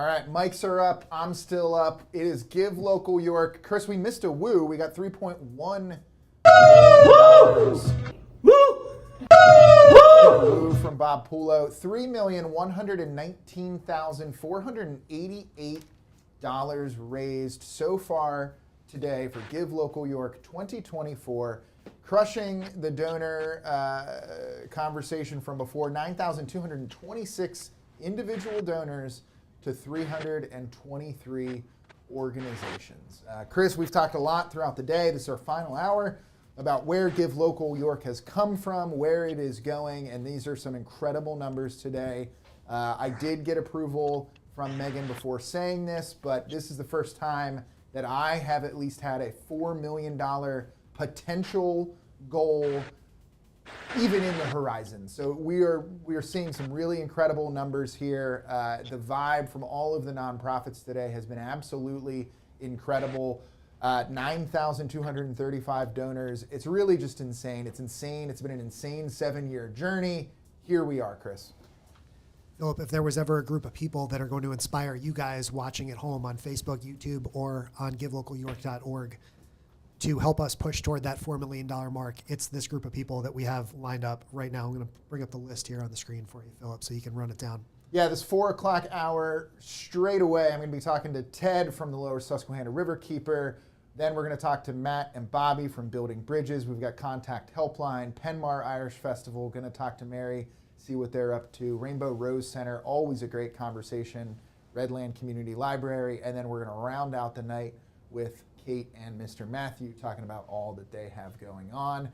All right, mics are up. I'm still up. It is Give Local York. Chris, we missed a woo. We got $3.1 woo from Bob Pulo. $3,119,488 raised so far today for Give Local York 2024. Crushing the donor conversation from before, 9,226 individual donors to 323 organizations. Chris, we've talked a lot throughout the day. This is our final hour about where Give Local York has come from, where it is going, and these are some incredible numbers today. I did get approval from Megan before saying this, but this is the first time that I have at least had a $4 million potential goal even in the horizon. So we are seeing some really incredible numbers here. The vibe from all of the nonprofits today has been absolutely incredible. 9,235 donors. It's really just insane. It's insane. It's been an insane 7-year journey. Here we are, Chris. Philip, if there was ever a group of people that are going to inspire you guys watching at home on Facebook, YouTube, or on givelocalyork.org to help us push toward that $4 million mark, it's this group of people that we have lined up right now. I'm going to bring up the list here on the screen for you, Philip, so you can run it down. Yeah, this 4 o'clock hour, straight away, I'm going to be talking to Ted from the Lower Susquehanna Riverkeeper. Then we're going to talk to Matt and Bobby from Building Bridges. We've got Contact Helpline, Penmar Irish Festival. Going to talk to Mary, see what they're up to. Rainbow Rose Center, always a great conversation. Redland Community Library. And then we're going to round out the night with Kate and Mr. Matthew talking about all that they have going on.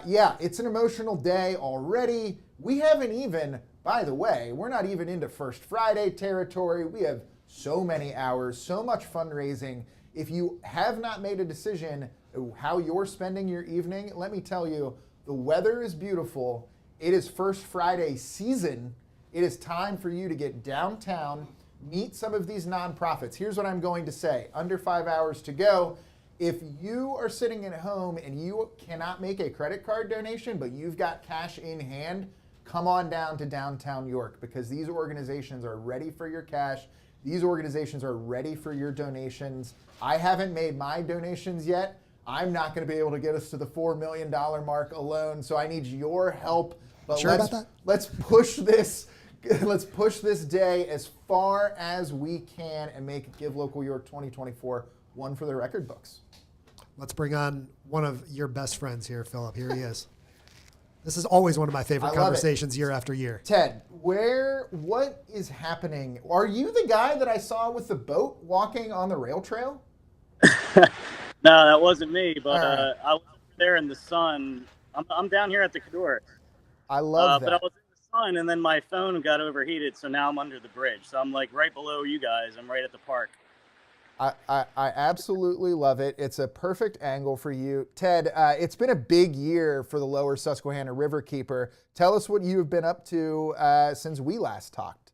Yeah, it's an emotional day already. We haven't even, by the way, we're not even into First Friday territory. We have so many hours, so much fundraising. If you have not made a decision how you're spending your evening, let me tell you, the weather is beautiful. It is First Friday season. It is time for you to get downtown, meet some of these nonprofits. Here's what I'm going to say. Under 5 hours to go. If you are sitting at home and you cannot make a credit card donation, but you've got cash in hand, come on down to downtown York, because these organizations are ready for your cash. These organizations are ready for your donations. I haven't made my donations yet. I'm not going to be able to get us to the $4 million mark alone, so I need your help. But sure about that? Let's push this. Let's push this day as far as we can and make Give Local York 2024 one for the record books. Let's bring on one of your best friends here, Philip. Here he is. This is always one of my favorite conversations year after year. Ted, what is happening? Are you the guy that I saw with the boat walking on the rail trail? No, that wasn't me, but I was there in the sun. I'm down here at the Cador. I love that. But I was in the sun, and then my phone got overheated, so now I'm under the bridge. So I'm like right below you guys. I'm right at the park. I absolutely love it. It's a perfect angle for you. Ted, it's been a big year for the Lower Susquehanna Riverkeeper. Tell us what you've been up to since we last talked.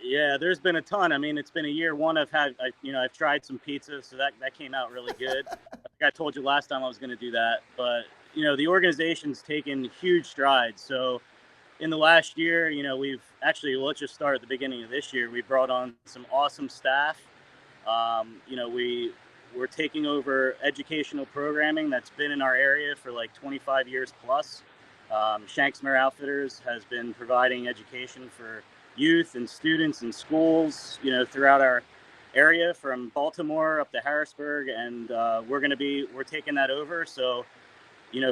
Yeah, there's been a ton. I mean, it's been a year. One, I've tried some pizza, so that came out really good. I think I told you last time I was going to do that. But, the organization's taken huge strides. So in the last year, let's just start at the beginning of this year. We brought on some awesome staff. We're taking over educational programming that's been in our area for like 25 years plus. Shanksmere Outfitters has been providing education for youth and students in schools, throughout our area from Baltimore up to Harrisburg. And we're taking that over. So,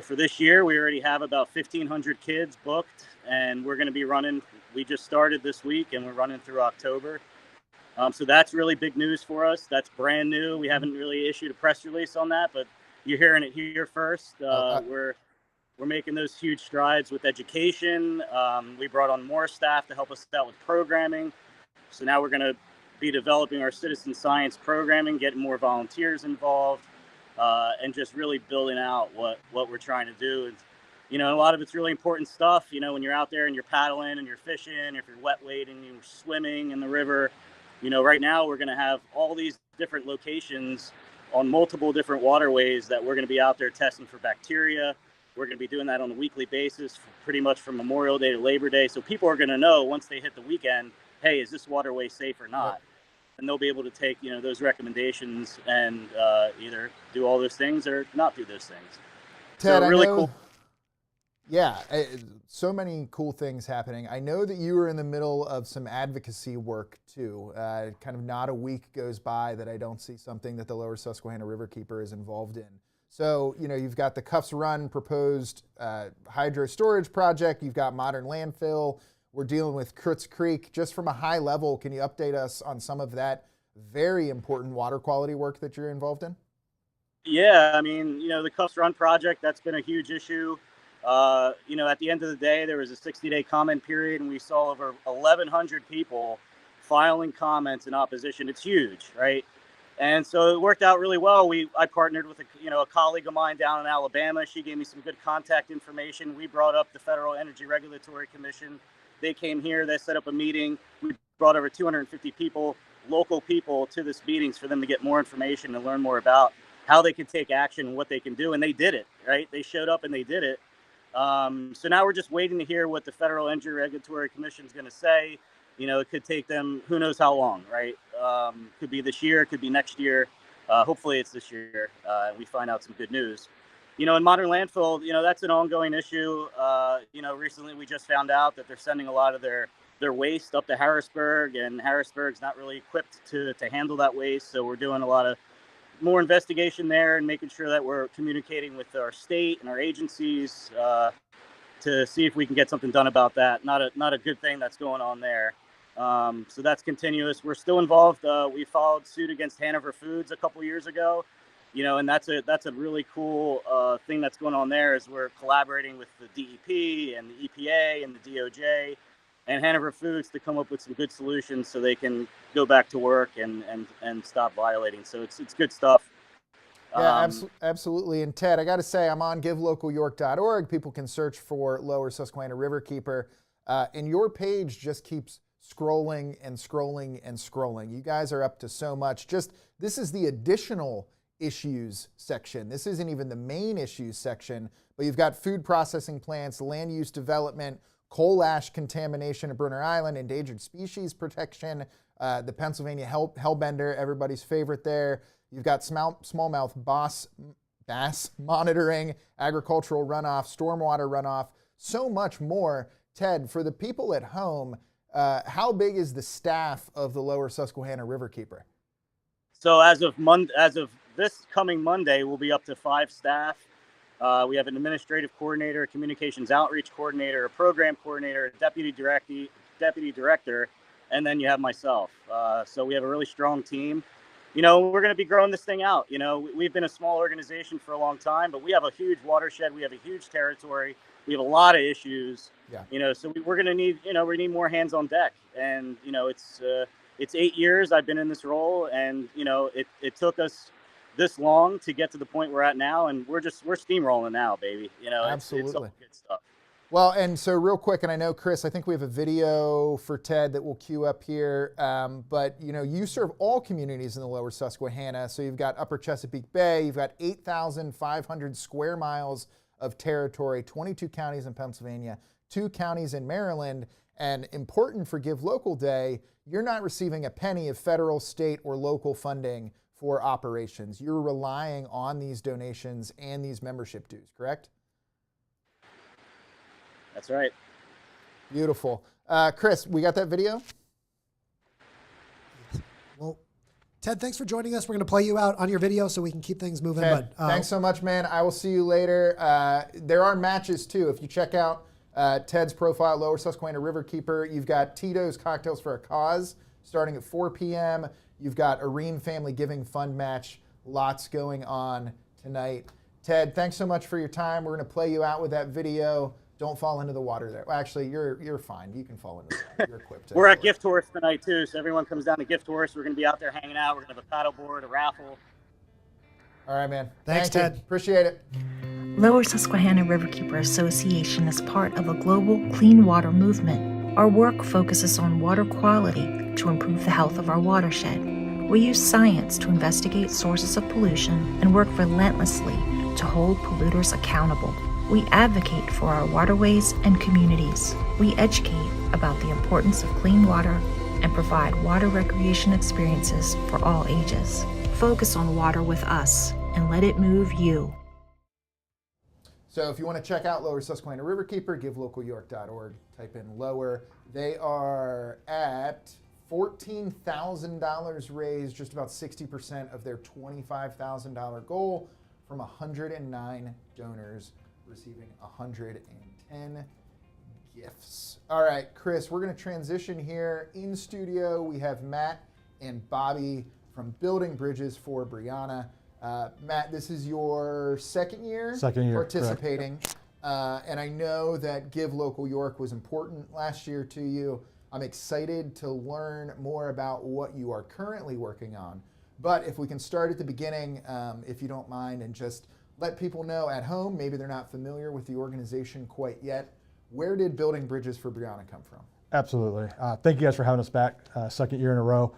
for this year, we already have about 1,500 kids booked, and we're going to be running. We just started this week, and we're running through October. So that's really big news for us. That's brand new. We haven't really issued a press release on that, but you're hearing it here first. We're making those huge strides with education. We brought on more staff to help us out with programming. So now we're going to be developing our citizen science programming, getting more volunteers involved, and just really building out what we're trying to do. And, a lot of it's really important stuff, when you're out there and you're paddling and you're fishing, if you're wet wading, you're swimming in the river. Right now we're going to have all these different locations on multiple different waterways that we're going to be out there testing for bacteria. We're going to be doing that on a weekly basis, pretty much from Memorial Day to Labor Day. So people are going to know once they hit the weekend hey, is this waterway safe or not? Yep. And they'll be able to take, those recommendations and either do all those things or not do those things. Ted, so really I know, cool. Yeah, so many cool things happening. I know that you were in the middle of some advocacy work too. Kind of not a week goes by that I don't see something that the Lower Susquehanna Riverkeeper is involved in. So, you've got the Cuffs Run proposed hydro storage project. You've got modern landfill. We're dealing with Croots Creek. Just from a high level, can you update us on some of that very important water quality work that you're involved in? Yeah, I mean, the Cuffs Run project, that's been a huge issue. At the end of the day, there was a 60-day comment period, and we saw over 1,100 people filing comments in opposition. It's huge, right? And so it worked out really well. I partnered with a colleague of mine down in Alabama. She gave me some good contact information. We brought up the Federal Energy Regulatory Commission. They came here. They set up a meeting. We brought over 250 people, local people, to this meetings for them to get more information and learn more about how they can take action and what they can do. And they did it, right? They showed up and they did it. So now we're just waiting to hear what the Federal Energy Regulatory Commission is going to say. It could take them who knows how long, right? Could be this year, could be next year. Hopefully it's this year, and we find out some good news. In modern landfill, that's an ongoing issue. Recently we just found out that they're sending a lot of their waste up to Harrisburg, and Harrisburg's not really equipped to handle that waste. So we're doing a lot of more investigation there and making sure that we're communicating with our state and our agencies to see if we can get something done about that. Not a good thing that's going on there. So that's continuous. We're still involved. We filed suit against Hanover Foods a couple years ago, and that's a really cool thing that's going on there. Is we're collaborating with the DEP and the EPA and the DOJ and Hanover Foods to come up with some good solutions so they can go back to work and stop violating. So it's good stuff. Yeah, absolutely. And Ted, I got to say, I'm on givelocalyork.org. People can search for Lower Susquehanna Riverkeeper. And your page just keeps scrolling and scrolling and scrolling. You guys are up to so much. This is the additional issues section. This isn't even the main issues section, but you've got food processing plants, land use development, coal ash contamination at Brunner Island, endangered species protection, the Pennsylvania Hellbender, everybody's favorite there. You've got smallmouth bass monitoring, agricultural runoff, stormwater runoff, so much more. Ted, for the people at home, how big is the staff of the Lower Susquehanna Riverkeeper? So as of this coming Monday, we'll be up to 5 staff. We have an administrative coordinator, a communications outreach coordinator, a program coordinator, a deputy director, and then you have myself. So we have a really strong team. We're going to be growing this thing out. We've been a small organization for a long time, but we have a huge watershed. We have a huge territory. We have a lot of issues. Yeah. So we're going to need, we need more hands on deck. And, it's 8 years I've been in this role, and, it took us this long to get to the point we're at now, and we're steamrolling now, baby. Absolutely. It's all good stuff. Well, and so real quick, and I know, Chris, I think we have a video for Ted that we'll queue up here, but you serve all communities in the Lower Susquehanna. So you've got Upper Chesapeake Bay, you've got 8,500 square miles of territory, 22 counties in Pennsylvania, 2 counties in Maryland, and important for Give Local Day, you're not receiving a penny of federal, state, or local funding for operations. You're relying on these donations and these membership dues, correct? That's right. Beautiful. Chris, we got that video? Well, Ted, thanks for joining us. We're going to play you out on your video so we can keep things moving. Ted, thanks so much, man. I will see you later. There are matches, too. If you check out Ted's profile, Lower Susquehanna Riverkeeper, you've got Tito's Cocktails for a Cause starting at 4 p.m. You've got a Ream Family Giving Fund match. Lots going on tonight. Ted, thanks so much for your time. We're going to play you out with that video. Don't fall into the water there. Well, actually, you're fine. You can fall into the water. You're equipped. We're at Gift Horse tonight, too, so everyone comes down to Gift Horse. We're going to be out there hanging out. We're going to have a paddle board, a raffle. All right, man. Thanks, Ted. Appreciate it. Lower Susquehanna Riverkeeper Association is part of a global clean water movement. Our work focuses on water quality to improve the health of our watershed. We use science to investigate sources of pollution and work relentlessly to hold polluters accountable. We advocate for our waterways and communities. We educate about the importance of clean water and provide water recreation experiences for all ages. Focus on water with us and let it move you. So if you want to check out Lower Susquehanna Riverkeeper, give localyork.org, type in lower. They are at $14,000 raised, just about 60% of their $25,000 goal from 109 donors, receiving 110 gifts. All right, Chris, we're going to transition here. In studio, we have Matt and Bobby from Building Bridges for Brianna. Matt, this is your second year participating. And I know that Give Local York was important last year to you. I'm excited to learn more about what you are currently working on. But if we can start at the beginning, if you don't mind, and just let people know at home, maybe they're not familiar with the organization quite yet, where did Building Bridges for Brianna come from? Absolutely. Thank you guys for having us back, second year in a row.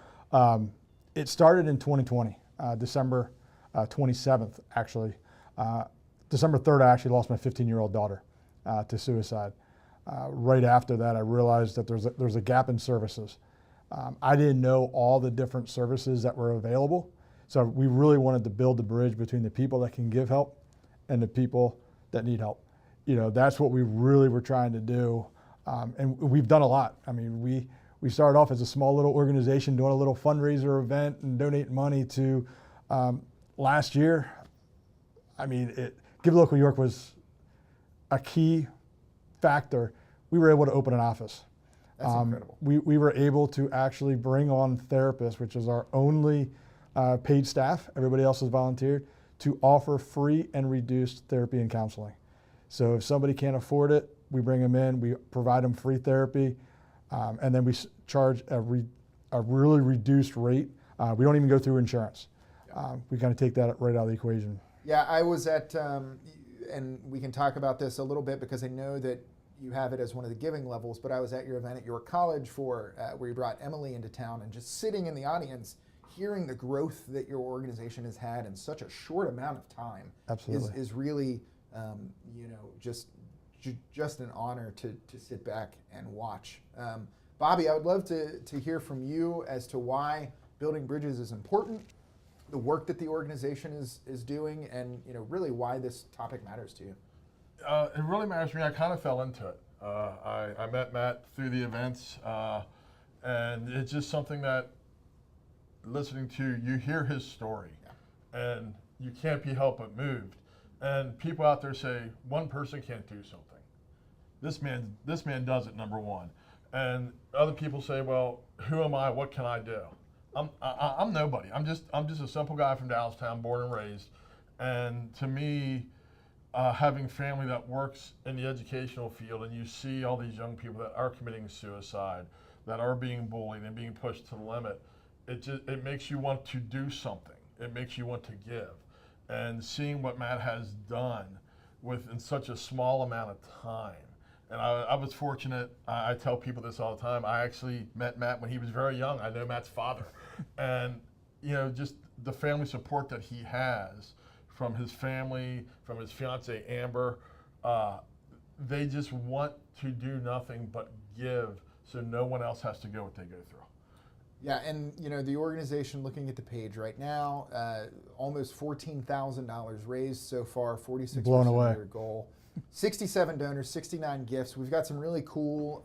It started in 2020, December 27th, actually. December 3rd, I actually lost my 15-year-old daughter to suicide. Right after that, I realized that there's a gap in services. I didn't know all the different services that were available, so we really wanted to build the bridge between the people that can give help and the people that need help. You know, that's what we really were trying to do, and we've done a lot. I mean, we started off as a small little organization doing a little fundraiser event and donating money to. Last year, I mean, Give Local York was a key factor. We were able to open an office. That's incredible. We were able to actually bring on therapists, which is our only paid staff. Everybody else has volunteered to offer free and reduced therapy and counseling. So if somebody can't afford it, we bring them in, we provide them free therapy, and then we charge a really reduced rate. We don't even go through insurance. We kind of take that right out of the equation. Yeah, I was at, and we can talk about this a little bit because I know that you have it as one of the giving levels, but I was at your event at York College where you brought Emily into town, and just sitting in the audience, hearing the growth that your organization has had in such a short amount of time is really, just an honor to sit back and watch. Bobby, I would love to hear from you as to why Building Bridges is important, the work that the organization is doing, and really why this topic matters to you. It really matters to me. I kind of fell into it. I met Matt through the events, and it's just something that, listening to, you hear his story, and you can't be helped but moved. And people out there say, one person can't do something. This man does it, number one. And other people say, well, who am I? What can I do? I'm nobody. I'm just a simple guy from Dayside, born and raised. And to me, having family that works in the educational field, and you see all these young people that are committing suicide, that are being bullied and being pushed to the limit, it makes you want to do something. It makes you want to give. And seeing what Matt has done in such a small amount of time. And I was fortunate. I tell people this all the time. I actually met Matt when he was very young. I know Matt's father. And, just the family support that he has from his family, from his fiancee, Amber, they just want to do nothing but give so no one else has to go what they go through. Yeah, and the organization, looking at the page right now, almost $14,000 raised so far, 46% Blown away. of their goal. 67 donors, 69 gifts. We've got some really cool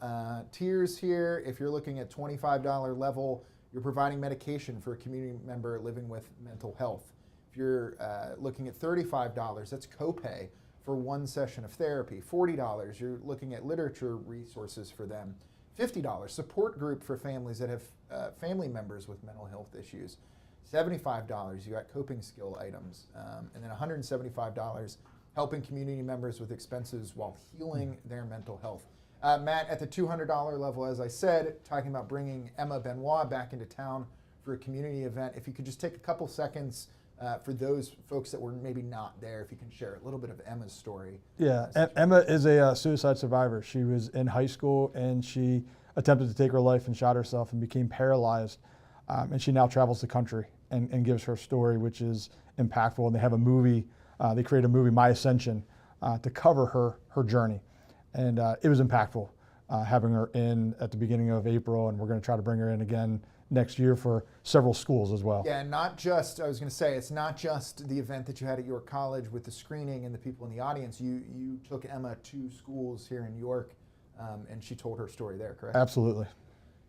tiers here. If you're looking at $25 level, you're providing medication for a community member living with mental health. If you're looking at $35, that's copay for one session of therapy. $40, you're looking at literature resources for them. $50, support group for families that have family members with mental health issues. $75, you got coping skill items. And then $175, helping community members with expenses while healing their mental health. Matt, at the $200 level, as I said, talking about bringing Emma Benoit back into town for a community event. If you could just take a couple seconds for those folks that were maybe not there, if you can share a little bit of Emma's story. Yeah, Emma is a suicide survivor. She was in high school and she attempted to take her life and shot herself and became paralyzed. And she now travels the country and gives her story, which is impactful. And they have a movie, they created a movie, My Ascension, to cover her journey. And it was impactful. having her in at the beginning of April, and we're going to try to bring her in again next year for several schools as well. Yeah, and not just, I was going to say, it's not just the event that you had at York College with the screening and the people in the audience. You took Emma to schools here in York, and she told her story there, correct? Absolutely.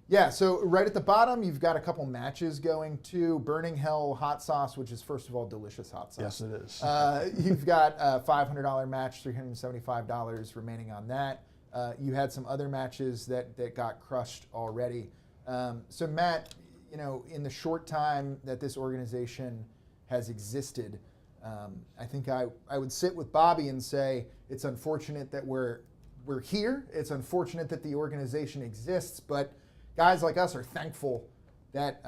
Yeah, so right at the bottom, you've got a couple matches going to Burning Hell Hot Sauce, which is, first of all, delicious hot sauce. Yes, it is. You've got a $500 match, $375 remaining on that. You had some other matches that got crushed already. So Matt, you know, in the short time that this organization has existed, I think I would sit with Bobby and say it's unfortunate that we're here. It's unfortunate that the organization exists, but guys like us are thankful that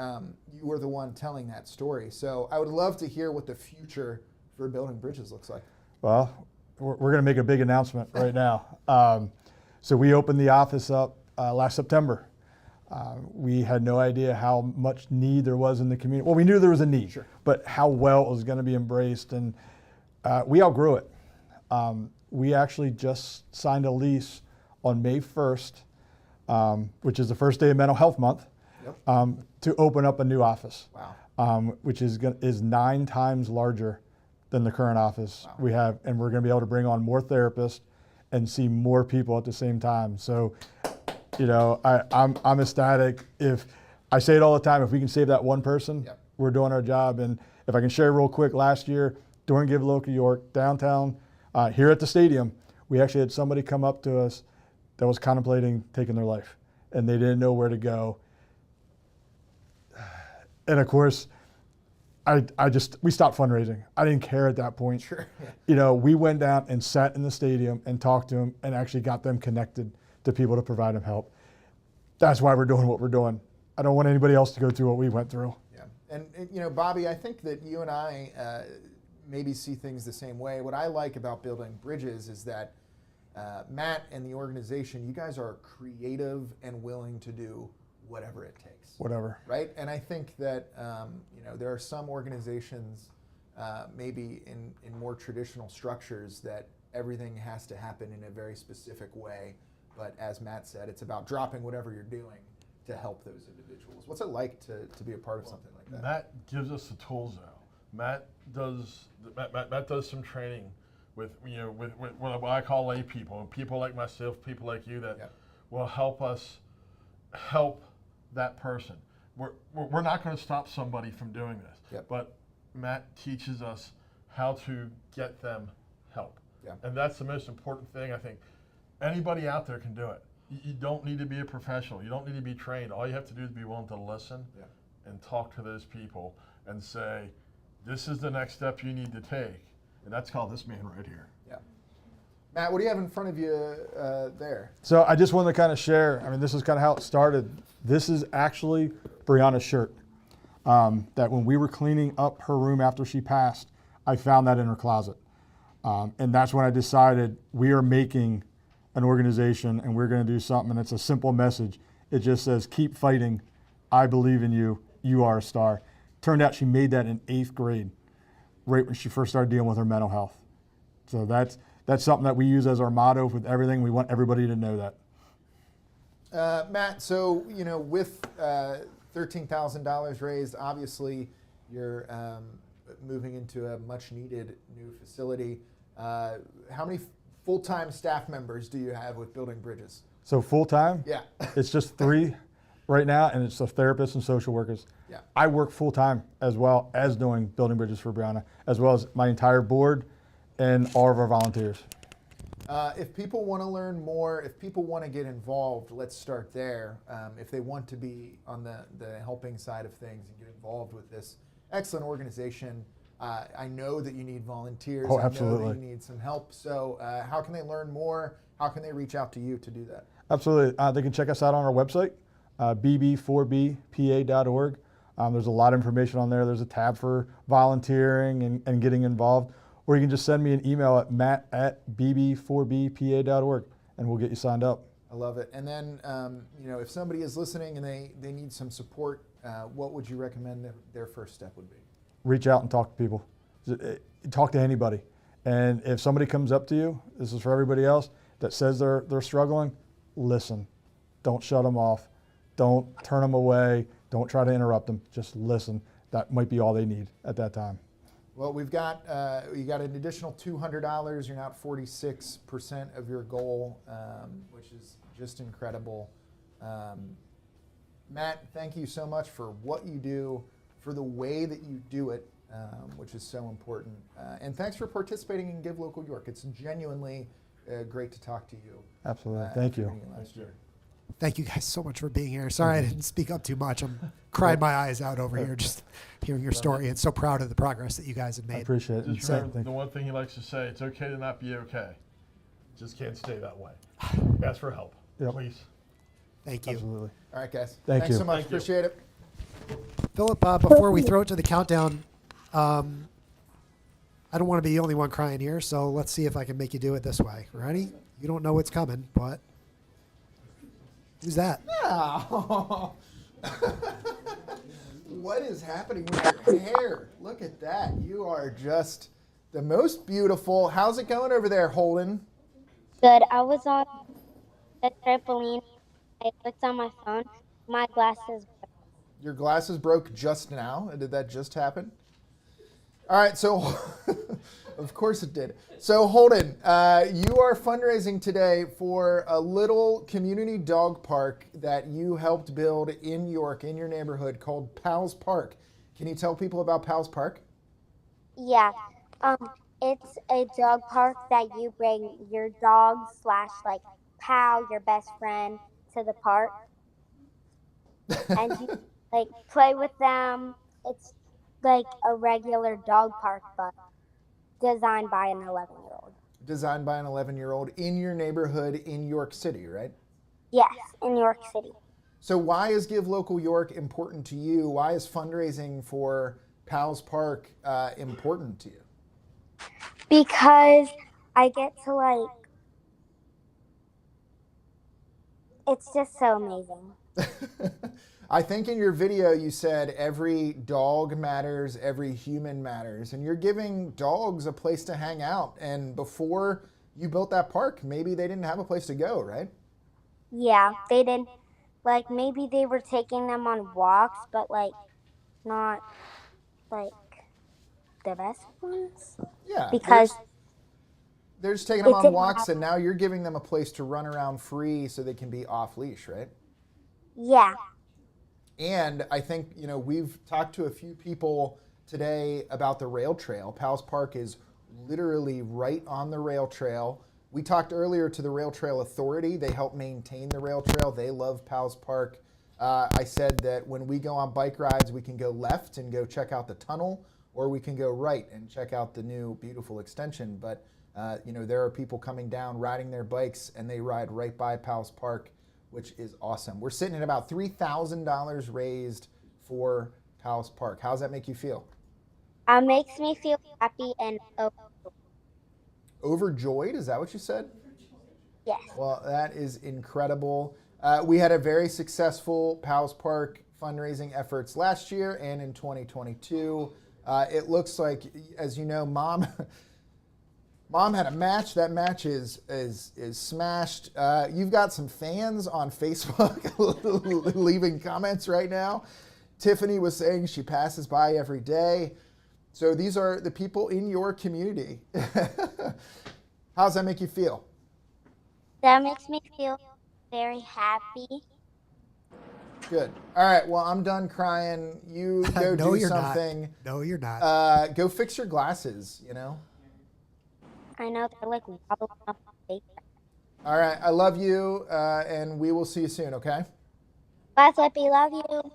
you were the one telling that story. So I would love to hear what the future for Building Bridges looks like. Well, we're going to make a big announcement right now. So we opened the office up last September. We had no idea how much need there was in the community. Well, we knew there was a need, Sure. but how well it was going to be embraced, and we outgrew it. We actually just signed a lease on May 1st, which is the first day of Mental Health Month, Yep. to open up a new office, Wow. which is 9 times larger than the current office Wow. we have, and we're going to be able to bring on more therapists and see more people at the same time. So, you know, I'm ecstatic. If I say it all the time, if we can save that one person, Yep. we're doing our job. And if I can share real quick, last year during Give Local York downtown, here at the stadium, we actually had somebody come up to us that was contemplating taking their life, and they didn't know where to go. And of course, we stopped fundraising. I didn't care at that point. Sure. Yeah. You know, we went down and sat in the stadium and talked to them and actually got them connected to people to provide them help. That's why we're doing what we're doing. I don't want anybody else to go through what we went through. Yeah. And you know, Bobby, I think that you and I maybe see things the same way. What I like about Building Bridges is that Matt and the organization, you guys are creative and willing to do whatever it takes. Whatever. Right? And I think that, you know, there are some organizations, maybe in more traditional structures, that everything has to happen in a very specific way. But as Matt said, it's about dropping whatever you're doing to help those individuals. What's it like to be a part of something like that? Matt gives us the tools now. Matt does some training with, you know, with what I call lay people like myself, people like you that Yeah. will help us help that person. We're not going to stop somebody from doing this, Yep. but Matt teaches us how to get them help. Yeah. And that's the most important thing. I think anybody out there can do it. You don't need to be a professional. You don't need to be trained. All you have to do is be willing to listen Yeah. and talk to those people and say, this is the next step you need to take. And that's called this man right here. Yeah. Matt, what do you have in front of you there? So I just wanted to kind of share, I mean, this is kind of how it started. This is actually Brianna's shirt. That when we were cleaning up her room after she passed, I found that in her closet. And that's when I decided we are making an organization and we're going to do something. And it's a simple message. It just says, keep fighting. I believe in you. You are a star. Turned out she made that in 8th grade, right when she first started dealing with her mental health. So that's something that we use as our motto with everything. We want everybody to know that. Matt, so, you know, with $13,000 raised, obviously you're moving into a much needed new facility. How many full-time staff members do you have with Building Bridges? So full time, Yeah. it's just 3 right now, and it's the therapists and social workers. Yeah. I work full time as well as doing Building Bridges for Brianna, as well as my entire board and all of our volunteers. If people want to learn more, if people want to get involved, let's start there. If they want to be on the helping side of things and get involved with this excellent organization, I know that you need volunteers. Oh, I know absolutely. that you need some help. So how can they learn more? How can they reach out to you to do that? Absolutely. They can check us out on our website, bb4bpa.org. There's a lot of information on there. There's a tab for volunteering and getting involved. Or you can just send me an email at matt@bb4bpa.org, and we'll get you signed up. I love it. And then, you know, if somebody is listening and they need some support, what would you recommend their first step would be? Reach out and talk to people. Talk to anybody. And if somebody comes up to you, this is for everybody else, that says they're struggling, listen. Don't shut them off. Don't turn them away. Don't try to interrupt them. Just listen. That might be all they need at that time. Well, you got an additional $200. You're now at 46% of your goal, which is just incredible. Matt, thank you so much for what you do, for the way that you do it, which is so important. And thanks for participating in Give Local York. It's genuinely great to talk to you. Absolutely. Thank you. Last year. Thank you guys so much for being here. Sorry I didn't speak up too much. I'm crying my eyes out over here just hearing your story, and so proud of the progress that you guys have I made. appreciate it. Just remember, the one thing he likes to say, it's okay to not be okay. Just can't stay that way. Ask for help, please. Thank you. Absolutely. All right, guys. Thank Thanks you. so much. Thank you. Appreciate it. Philip, before we throw it to the countdown, I don't want to be the only one crying here, so let's see if I can make you do it this way. Ready? You don't know what's coming, but who's that? Oh. What is happening with your hair? Look at that. You are just the most beautiful. How's it going over there, Holden? Good. I was on the trampoline. I looked on my phone. My glasses. Your glasses broke just now. Did that just happen? All right, so of course it did. So Holden, you are fundraising today for a little community dog park that you helped build in York, in your neighborhood, called Paws Park. Can you tell people about Paws Park? Yeah. It's a dog park that you bring your dog / like pal, your best friend, to the park, and you like play with them. It's like a regular dog park, but designed by an 11-year-old. Designed by an 11-year-old in your neighborhood in York City, right? Yes, in York City. So why is Give Local York important to you? Why is fundraising for Paws Park important to you? Because I get to like, it's just so amazing. I think in your video you said every dog matters, every human matters, and you're giving dogs a place to hang out. And before you built that park, maybe they didn't have a place to go, right? Yeah, they did. Like maybe they were taking them on walks, but like not like the best ones. Yeah. Because they're just taking them it on didn't walks, have- and now you're giving them a place to run around free so they can be off leash, right? yeah, And I think, you know, we've talked to a few people today about the rail trail. Paws Park is literally right on the rail trail. We talked earlier to the Rail Trail Authority. They help maintain the rail trail. They love Paws Park. I said that when we go on bike rides, we can go left and go check out the tunnel, or we can go right and check out the new beautiful extension. But, you know, there are people coming down, riding their bikes, and they ride right by Paws Park, which is awesome. We're sitting at about $3,000 raised for Paws Park. How does that make you feel? it makes me feel happy and Overjoyed, is that what you said? yes. Well, that is incredible. We had a very successful Paws Park fundraising efforts last year and in 2022. It looks like, as you know, Mom had a match. That match is smashed. You've got some fans on Facebook leaving comments right now. Tiffany was saying she passes by every day. So these are the people in your community. How does that make you feel? That makes me feel very happy. Good. All right. Well, I'm done crying. You go No, do you're not. something. No, you're not. Go fix your glasses, you know? I know they're like wobbling off the paper. All right. I love you, and we will see you soon, okay? Bye, Flippy. Love you.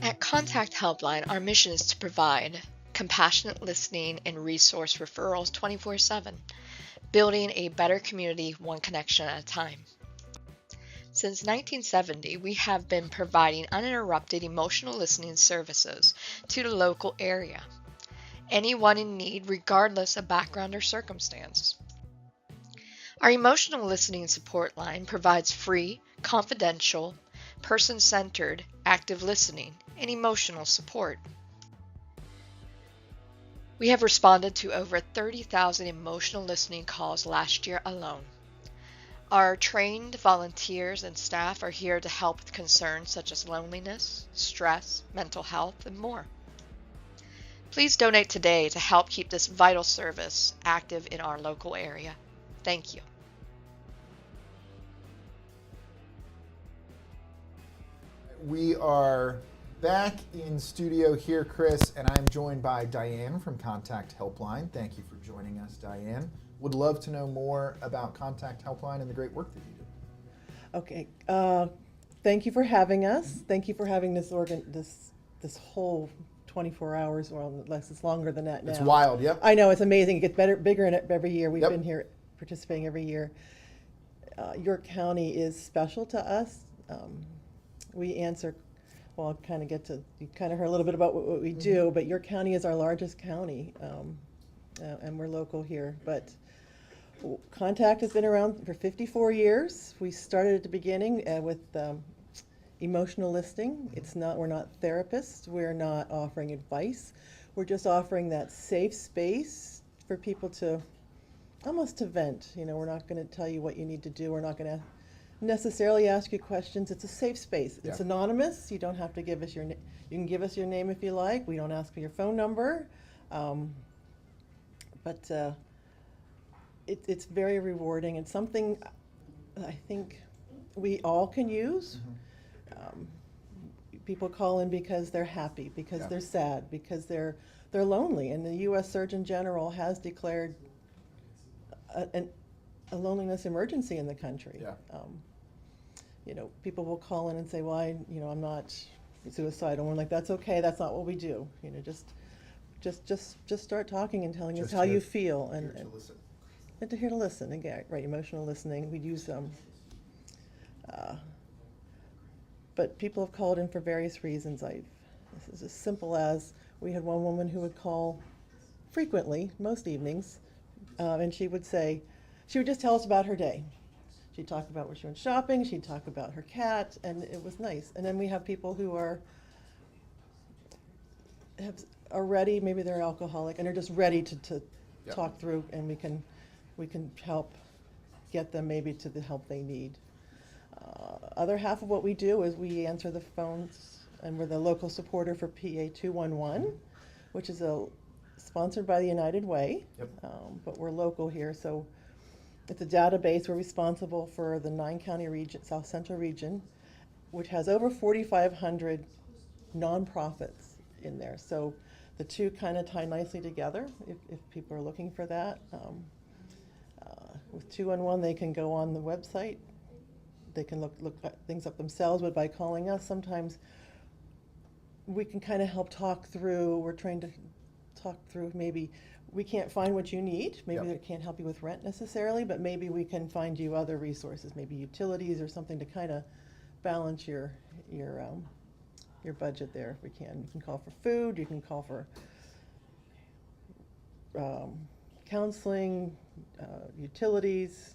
At Contact Helpline, our mission is to provide compassionate listening and resource referrals 24/7, building a better community one connection at a time. Since 1970, we have been providing uninterrupted emotional listening services to the local area. Anyone in need, regardless of background or circumstance. Our emotional listening support line provides free, confidential, person-centered, active listening and emotional support. We have responded to over 30,000 emotional listening calls last year alone. Our trained volunteers and staff are here to help with concerns such as loneliness, stress, mental health, and more. Please donate today to help keep this vital service active in our local area. Thank you. We are back in studio here, Chris, and I'm joined by Diane from Contact Helpline. Thank you for joining us, Diane. Would love to know more about Contact Helpline and the great work that you do. Okay. Thank you for having us. Thank you for having this this whole 24 hours, well, unless it's longer than that now. It's wild, yep. I know, it's amazing. It gets bigger in it every year. We've Yep. been here participating every year. York County is special to us. We answer, well, I'll kind of get to, you kind of heard a little bit about what we do, but York County is our largest county, and we're local here. But Contact has been around for 54 years. We started at the beginning with emotional listening. We're not therapists. We're not offering advice. We're just offering that safe space for people to almost to vent. You know, we're not going to tell you what you need to do. We're not going to necessarily ask you questions. It's a safe space. It's Yeah. anonymous. You don't have to give us your name. You can give us your name if you like. We don't ask for your phone number. But it's very rewarding. It's something I think we all can use. People call in because they're happy, because Yeah. they're sad, because they're lonely. And the U.S. Surgeon General has declared a loneliness emergency in the country. Yeah. You know, people will call in and say, "Well, I'm not suicidal." And we're like, "That's okay. That's not what we do. You know, just start talking and telling us Just how here- you feel." Here And to listen. and to hear to listen again, right? Emotional listening. We use but people have called in for various reasons. This is as simple as we had one woman who would call frequently, most evenings, and she would just tell us about her day. She'd talk about where she went shopping. She'd talk about her cat, and it was nice. And then we have people who are ready. Maybe they're alcoholic, and they're just ready to Yep. talk through, and we can help get them maybe to the help they need. Other half of what we do is we answer the phones, and we're the local supporter for PA 211, which is sponsored by the United Way. Yep. But we're local here, so it's a database. We're responsible for the 9-county region, South Central region, which has over 4,500 nonprofits in there. So the two kind of tie nicely together if people are looking for that. With 211, they can go on the website. They can look things up themselves, but by calling us, sometimes we can kind of help talk through. We're trying to talk through, maybe we can't find what you need. Maybe Yep. they can't help you with rent necessarily, but maybe we can find you other resources, maybe utilities or something to kind of balance your budget there if we can. You can call for food, you can call for counseling, utilities.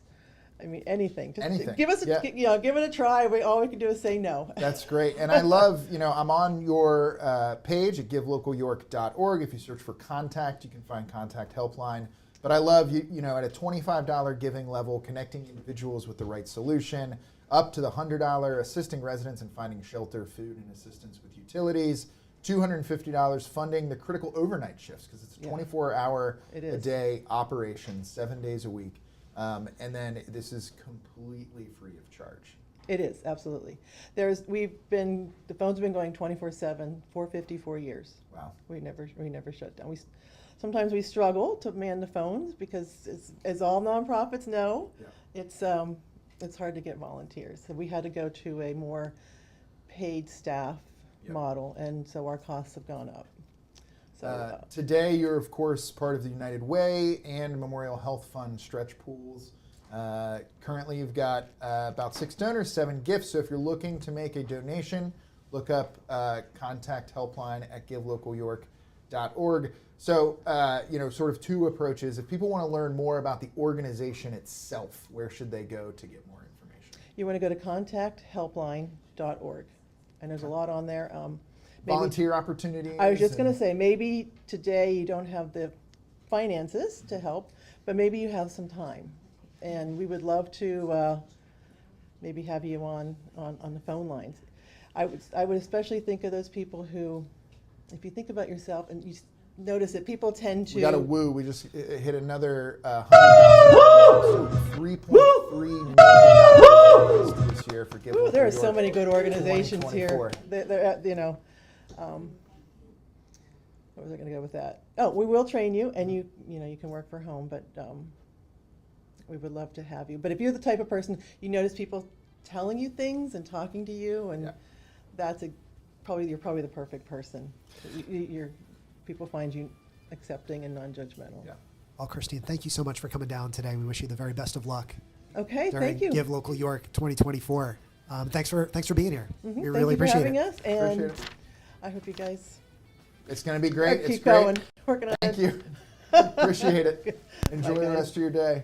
I mean, anything. Just Anything. give us, Yeah. give it a try. All we can do is say no. That's great. And I love, I'm on your page at givelocalyork.org. If you search for Contact, you can find Contact Helpline. But I love, at a $25 giving level, connecting individuals with the right solution, up to the $100 assisting residents in finding shelter, food, and assistance with utilities, $250 funding the critical overnight shifts, because it's a 24-hour a day operation, 7 days a week. And then this is completely free of charge. It is, absolutely. The phones have been going 24/7 for 54 years. Wow. We never shut down. Sometimes we struggle to man the phones because, as all nonprofits know, it's hard to get volunteers. So we had to go to a more paid staff model, and so our costs have gone up. So Today, you're, of course, part of the United Way and Memorial Health Fund stretch pools. Currently, you've got about 6 donors, 7 gifts. So if you're looking to make a donation, look up contact helpline at givelocalyork.org. So, sort of 2 approaches. If people want to learn more about the organization itself, where should they go to get more information? you want to go to contacthelpline.org, and there's a lot on there. Volunteer opportunities. I was just going to say, maybe today you don't have the finances to help, but maybe you have some time, and we would love to maybe have you on the phone lines. I would especially think of those people who, if you think about yourself and you notice that people tend to. We got a woo. We just hit another $100,000. $3.3 million this year for Give Local There are York so many good organizations here. 2024. What was I going to go with that? Oh, we will train you, and you can work for home, but we would love to have you. But if you're the type of person, you notice people telling you things and talking to you, and that's you're probably the perfect person. People find you accepting and non-judgmental. Yeah. Well, Christine, thank you so much for coming down today. We wish you the very best of luck. Okay, during thank you. Give Local York 2024. Thanks for being here. Mm-hmm. We really Thank you appreciate for having it. us, and Appreciate it. I hope you guys It's going to be great. keep It's great. going, working on Thank it. you. Appreciate it. Enjoy Bye, the guys. rest of your day.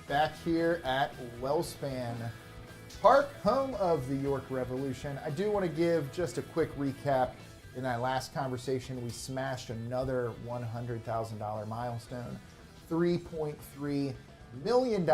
Back here at WellSpan Park, home of the York Revolution. I do want to give just a quick recap. In that last conversation, we smashed another $100,000 milestone. $3.3 million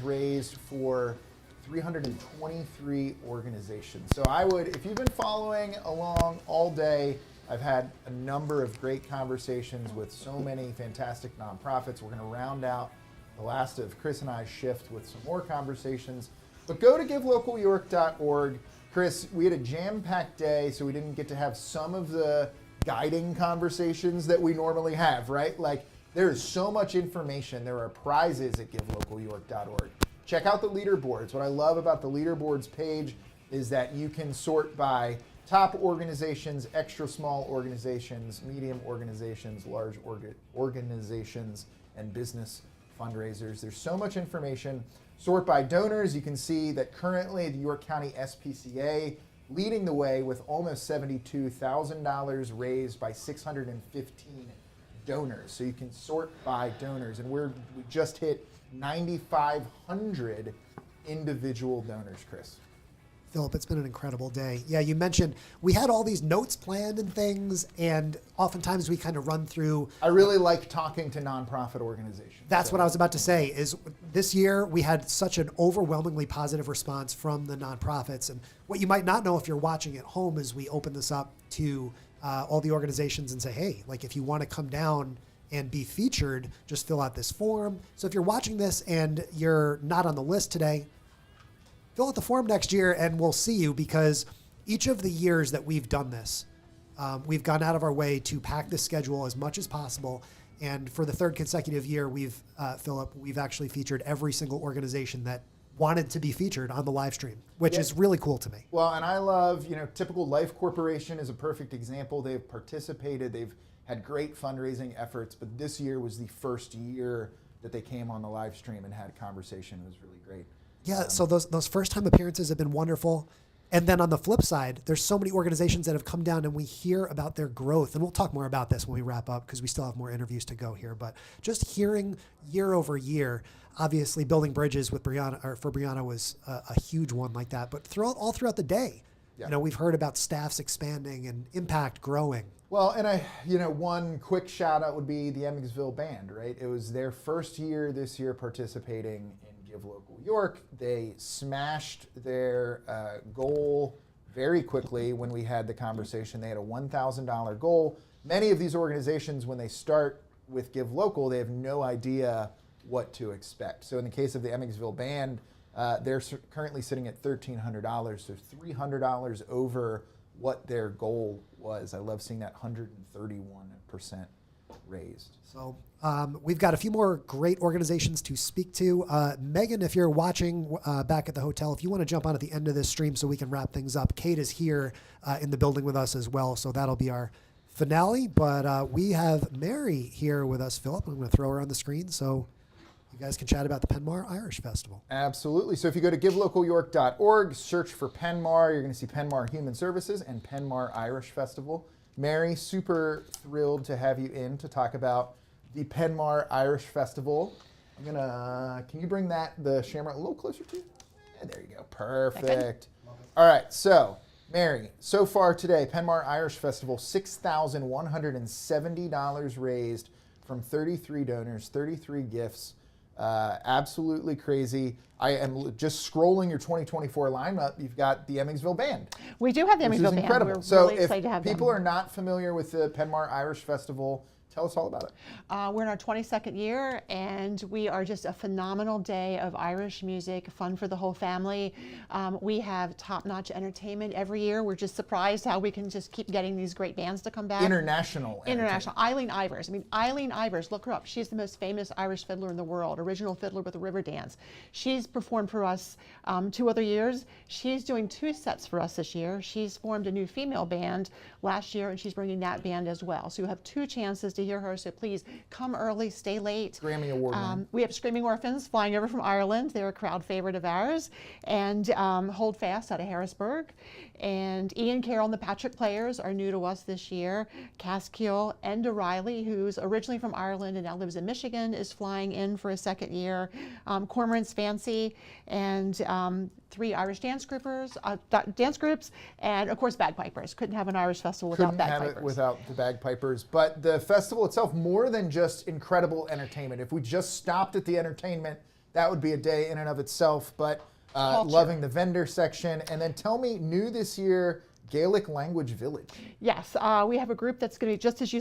raised for 323 organizations. So I would, if you've been following along all day, I've had a number of great conversations with so many fantastic nonprofits. We're going to round out the last of Chris and I's shift with some more conversations. But go to givelocalyork.org. Chris, we had a jam-packed day, so we didn't get to have some of the guiding conversations that we normally have, right? Like, there is so much information. There are prizes at givelocalyork.org. Check out the leaderboards. What I love about the leaderboards page is that you can sort by top organizations, extra small organizations, medium organizations, large organizations, and business fundraisers. There's so much information. Sort by donors. You can see that currently the York County SPCA leading the way with almost $72,000 raised by 615 donors. So you can sort by donors, and we just hit 9,500 individual donors, Chris. Philip, it's been an incredible day. Yeah, you mentioned we had all these notes planned and things, and oftentimes we kind of run through. I really like talking to nonprofit organizations. That's what I was about to say, is this year we had such an overwhelmingly positive response from the nonprofits. And what you might not know if you're watching at home is we open this up to all the organizations and say, hey, like if you want to come down and be featured, just fill out this form. So if you're watching this and you're not on the list today, fill out the form next year and we'll see you, because each of the years that we've done this, we've gone out of our way to pack the schedule as much as possible. And for the 3rd consecutive year, Philip, we've actually featured every single organization that wanted to be featured on the live stream, which is really cool to me. Well, and I love, Typical Life Corporation is a perfect example. They've participated. They've had great fundraising efforts, but this year was the first year that they came on the live stream and had a conversation. It was really great. Yeah, so those first-time appearances have been wonderful. And then on the flip side, there's so many organizations that have come down and we hear about their growth. And we'll talk more about this when we wrap up because we still have more interviews to go here. But just hearing year over year, obviously building bridges with Brianna, or for Brianna, was a huge one like that. But all throughout the day, we've heard about staffs expanding and impact growing. Well, and one quick shout out would be the Emmetsville Band, right? It was their first year this year participating in Give Local York. They smashed their goal very quickly when we had the conversation. They had a $1,000 goal. Many of these organizations, when they start with Give Local, they have no idea what to expect. So in the case of the Emmetsville Band, they're currently sitting at $1,300, so $300 over what their goal was. I love seeing that 131% raised. So we've got a few more great organizations to speak to. Megan, if you're watching back at the hotel, if you want to jump on at the end of this stream so we can wrap things up, Kate is here in the building with us as well, so that'll be our finale. But we have Mary here with us, Philip. I'm going to throw her on the screen so you guys can chat about the Penmar Irish Festival. Absolutely. So if you go to givelocalyork.org, search for Penmar, you're going to see Penmar Human Services and Penmar Irish Festival. Mary, super thrilled to have you in to talk about the Penmar Irish Festival. Can you bring the Shamrock a little closer to you? Yeah, there you go. Perfect. All right, so Mary, so far today, Penmar Irish Festival, $6,170 raised from 33 donors, 33 gifts. Absolutely crazy. I am just scrolling your 2024 lineup. You've got the Emmetsville Band. We do have the Emmetsville Band. Incredible. We're So really excited to have if people them. are not familiar with the Penmar Irish Festival, tell us all about it. We're in our 22nd year, and we are just a phenomenal day of Irish music, fun for the whole family. We have top-notch entertainment every year. We're just surprised how we can just keep getting these great bands to come back. International. Eileen Ivers. Eileen Ivers, look her up. She's the most famous Irish fiddler in the world, original fiddler with the river dance. She's performed for us 2 other years. She's doing 2 sets for us this year. She's formed a new female band last year, and she's bringing that band as well. So you have 2 chances to hear her, so please come early, stay late. Grammy Award winner. We have Screaming Orphans flying over from Ireland. They're a crowd favorite of ours. And Hold Fast out of Harrisburg. And Ian Carroll and the Patrick Players are new to us this year. Cass Keel and Riley, who's originally from Ireland and now lives in Michigan, is flying in for a 2nd year. Cormoran's Fancy and 3 Irish dance groups, and of course bagpipers. Couldn't have an Irish festival without bagpipers. Couldn't have it without the bagpipers. But the festival itself, more than just incredible entertainment. If we just stopped at the entertainment, that would be a day in and of itself. But loving the vendor section. And then tell me, new this year, Gaelic Language Village. Yes, we have a group that's going to be just as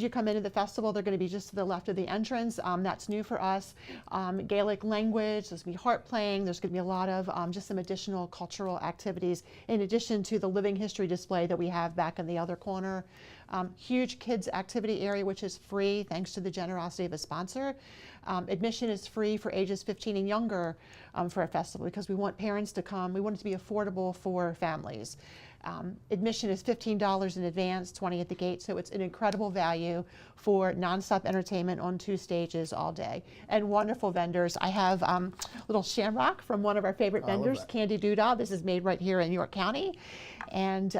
you come into the festival. They're going to be just to the left of the entrance. That's new for us. Gaelic language. There's going to be harp playing. There's going to be a lot of just some additional cultural activities in addition to the living history display that we have back in the other corner. Huge kids activity area, which is free thanks to the generosity of a sponsor. Admission is free for ages 15 and younger for a festival because we want parents to come. We want it to be affordable for families. Admission is $15 in advance, $20 at the gate, so it's an incredible value for nonstop entertainment on 2 stages all day. And wonderful vendors. I have little shamrock from one of our favorite vendors, Candy Doodah. This is made right here in York County. And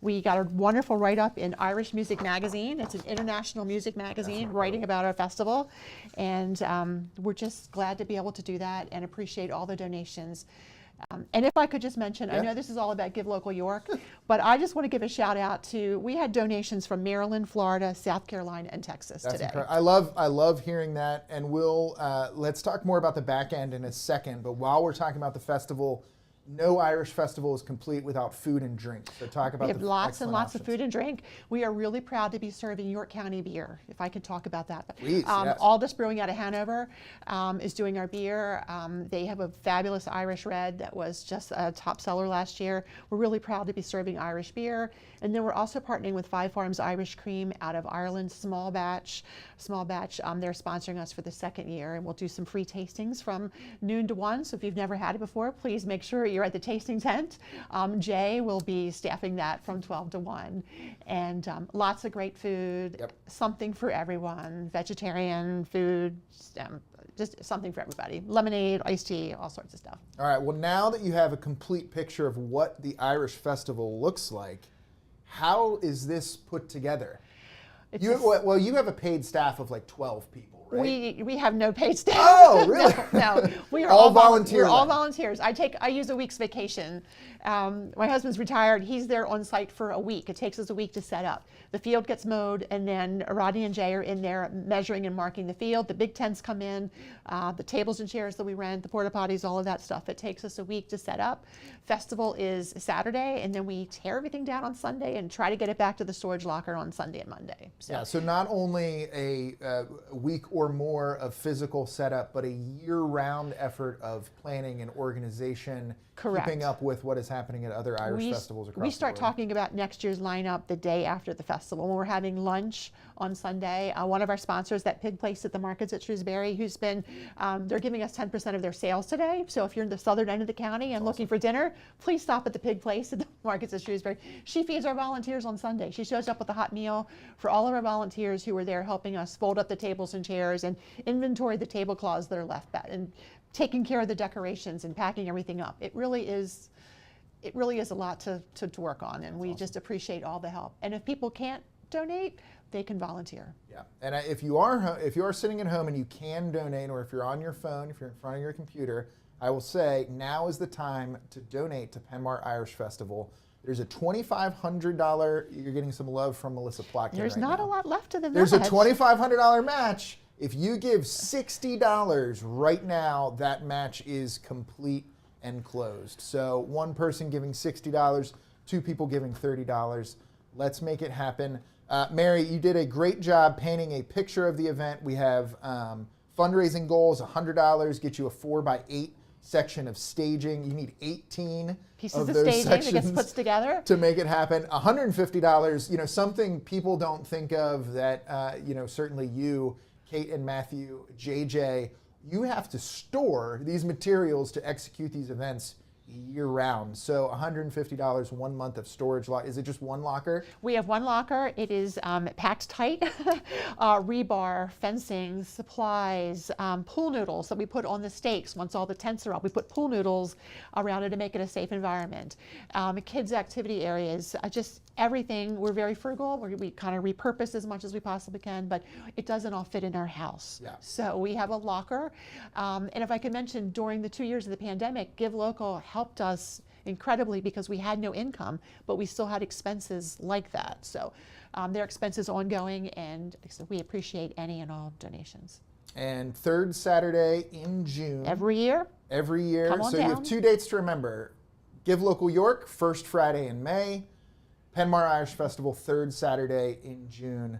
we got a wonderful write-up in Irish Music Magazine. It's an international music magazine writing about our festival. And we're just glad to be able to do that and appreciate all the donations. And if I could just mention, I know this is all about Give Local York, but I just want to give a shout out to, we had donations from Maryland, Florida, South Carolina, and Texas today. I love hearing that, and let's talk more about the back end in a second, but while we're talking about the festival, no Irish festival is complete without food and drink. So talk about we have lots and lots of food and drink. We are really proud to be serving York County beer, if I could talk about that. Please, yes. Aldous Brewing out of Hanover is doing our beer. They have a fabulous Irish red that was just a top seller last year. We're really proud to be serving Irish beer. And then we're also partnering with Five Farms Irish Cream out of Ireland, small batch. They're sponsoring us for the 2nd year, and we'll do some free tastings from noon to 1. So if you've never had it before, please make sure you're at the tasting tent. Jay will be staffing that from 12 to 1. And lots of great food, something for everyone, vegetarian food, just something for everybody. Lemonade, iced tea, all sorts of stuff. All right, well, now that you have a complete picture of what the Irish Festival looks like, how is this put together? You have a paid staff of like 12 people, right? We have no paid staff. Oh, really? No, we are All volunteers. volunteer We're all then. volunteers. I use a week's vacation. My husband's retired. He's there on site for a week. It takes us a week to set up. The field gets mowed, and then Rodney and Jay are in there measuring and marking the field. The big tents come in, the tables and chairs that we rent, the porta potties, all of that stuff. It takes us a week to set up. Festival is Saturday, and then we tear everything down on Sunday and try to get it back to the storage locker on Sunday and Monday. Yeah, so not only a week or more of physical setup, but a year-round effort of planning and organization, Correct. keeping up with what is happening at other Irish festivals across We start the world. talking about next year's lineup the day after the festival, when we're having lunch on Sunday. One of our sponsors, that Pig Place at the markets at Shrewsbury, who's been, they're giving us 10% of their sales today. So if you're in the southern end of the county and looking for dinner, please stop at the Pig Place at the markets at Shrewsbury. She feeds our volunteers on Sunday. She shows up with a hot meal for all of our volunteers who are there helping us fold up the tables and chairs and inventory the tablecloths that are left back and taking care of the decorations and packing everything up. It really is a lot to work on, and we just appreciate all the help. And if people can't donate, they can volunteer. Yeah, and if you are sitting at home and you can donate, or if you're on your phone, if you're in front of your computer, I will say now is the time to donate to Penmar Irish Festival. There's a $2,500. You're getting some love from Melissa Plotkin. There's right not now. a lot left of the There's a match. $2,500 match. If you give $60 right now, that match is complete and closed. So one person giving $60, two people giving $30. Let's make it happen. Mary, you did a great job painting a picture of the event. We have fundraising goals, $100, get you a 4x8 section of staging. You need 18 Pieces of of those staging that gets sections put together to make it happen. $150, you know, something people don't think of that, you know, certainly you, Kate and Matthew, JJ, you have to store these materials to execute these events year round. So $150, 1 month of storage. Is it just one locker? We have one locker. It is packed tight. Rebar, fencing, supplies, pool noodles that we put on the stakes once all the tents are up. We put pool noodles around it to make it a safe environment. Kids' activity areas, just everything. We're very frugal. We kind of repurpose as much as we possibly can, but it doesn't all fit in our house. Yeah. So we have a locker. And if I could mention, during the 2 years of the pandemic, Give Local helped us incredibly because we had no income, but we still had expenses like that. So their expenses ongoing, and so we appreciate any and all donations. And third Saturday in June. Every year. Every year. Come on So you down. have 2 dates to remember. Give Local York, first Friday in May. Penmar Irish Festival, third Saturday in June.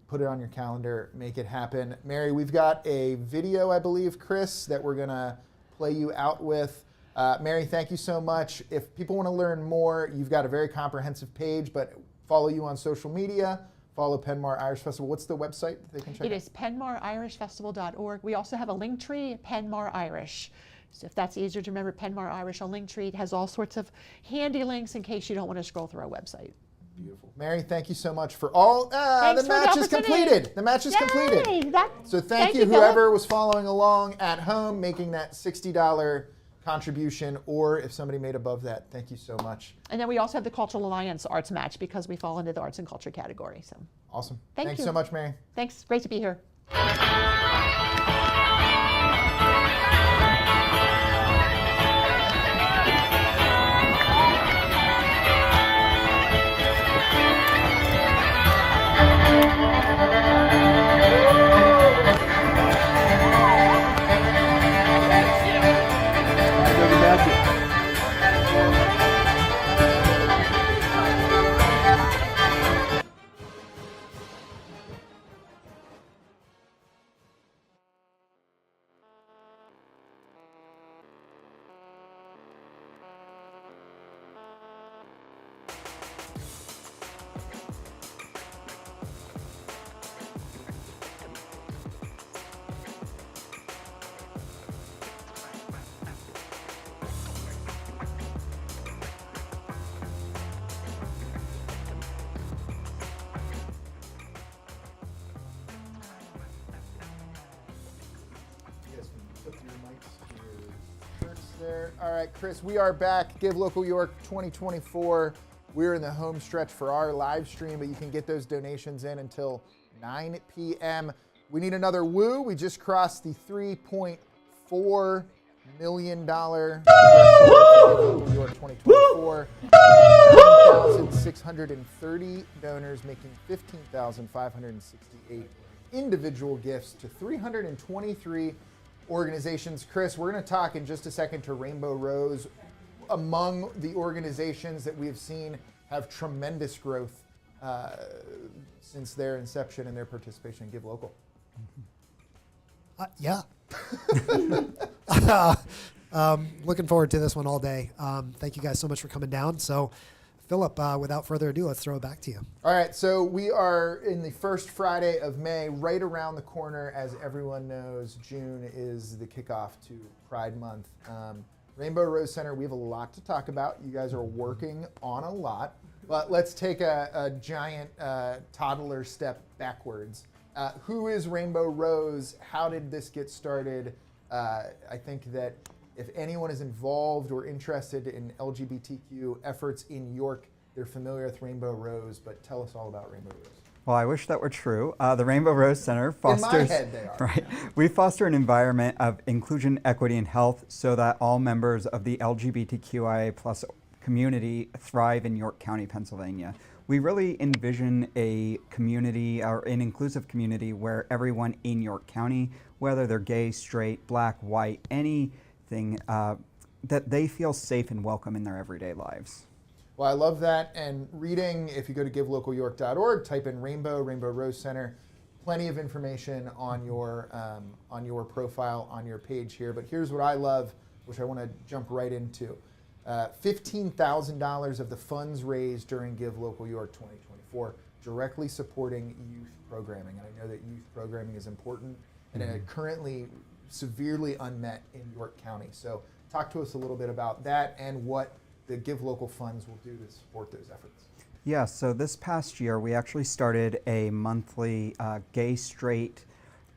Put it on your calendar, make it happen. Mary, we've got a video, I believe, Chris, that we're gonna play you out with. Mary, thank you so much. If people want to learn more, you've got a very comprehensive page, but follow you on social media, follow Penmar Irish Festival. What's the website that they can check out? It is penmaririshfestival.org. We also have a link tree, Penmar Irish. So if that's easier to remember, Penmar Irish on Linktree. It has all sorts of handy links in case you don't want to scroll through our website. Beautiful. Mary, thank you so much for all. Thanks The for the match is opportunity. completed. The match is Yay! completed. So thank you, Philip. whoever was following along at home, making that $60 contribution, or if somebody made above that, thank you so much. And then we also have the Cultural Alliance Arts match because we fall into the arts and culture category. So Awesome. Thank Thanks you. so much, Mary. thanks. Great to be here. You guys can put your mics to your shirts there. All right, Chris, we are back. Give Local York 2024. We're in the home stretch for our live stream, but you can get those donations in until 9 p.m. We need another woo. We just crossed the $3.4 million threshold for New York 2024. 9,630 donors, making 15,568 individual gifts to 323 organizations. Chris, we're going to talk in just a second to Rainbow Rose. Among the organizations that we have seen have tremendous growth since their inception and their participation in Give Local. Yeah. Looking forward to this one all day. Thank you guys so much for coming down. So, Philip, without further ado, let's throw it back to you. All right, so we are in the first Friday of May, right around the corner. As everyone knows, June is the kickoff to Pride Month. Rainbow Rose Center, we have a lot to talk about. You guys are working on a lot, but let's take a giant toddler step backwards. Who is Rainbow Rose? How did this get started? I think that if anyone is involved or interested in LGBTQ efforts in York, they're familiar with Rainbow Rose, but tell us all about Rainbow Rose. Well, I wish that were true. The Rainbow Rose Center fosters. In my head, they are. Right. We foster an environment of inclusion, equity, and health so that all members of the LGBTQIA+ community thrive in York County, Pennsylvania. We really envision a community or an inclusive community where everyone in York County, whether they're gay, straight, black, white, anything, that they feel safe and welcome in their everyday lives. Well, I love that. And reading, if you go to givelocalyork.org, type in Rainbow Rose Center, plenty of information on your profile, on your page here. But here's what I love, which I want to jump right into. $15,000 of the funds raised during Give Local York 2024 directly supporting youth programming. And I know that youth programming is important and currently severely unmet in York County. So talk to us a little bit about that and what the Give Local funds will do to support those efforts. Yeah, so this past year we actually started a monthly gay, straight,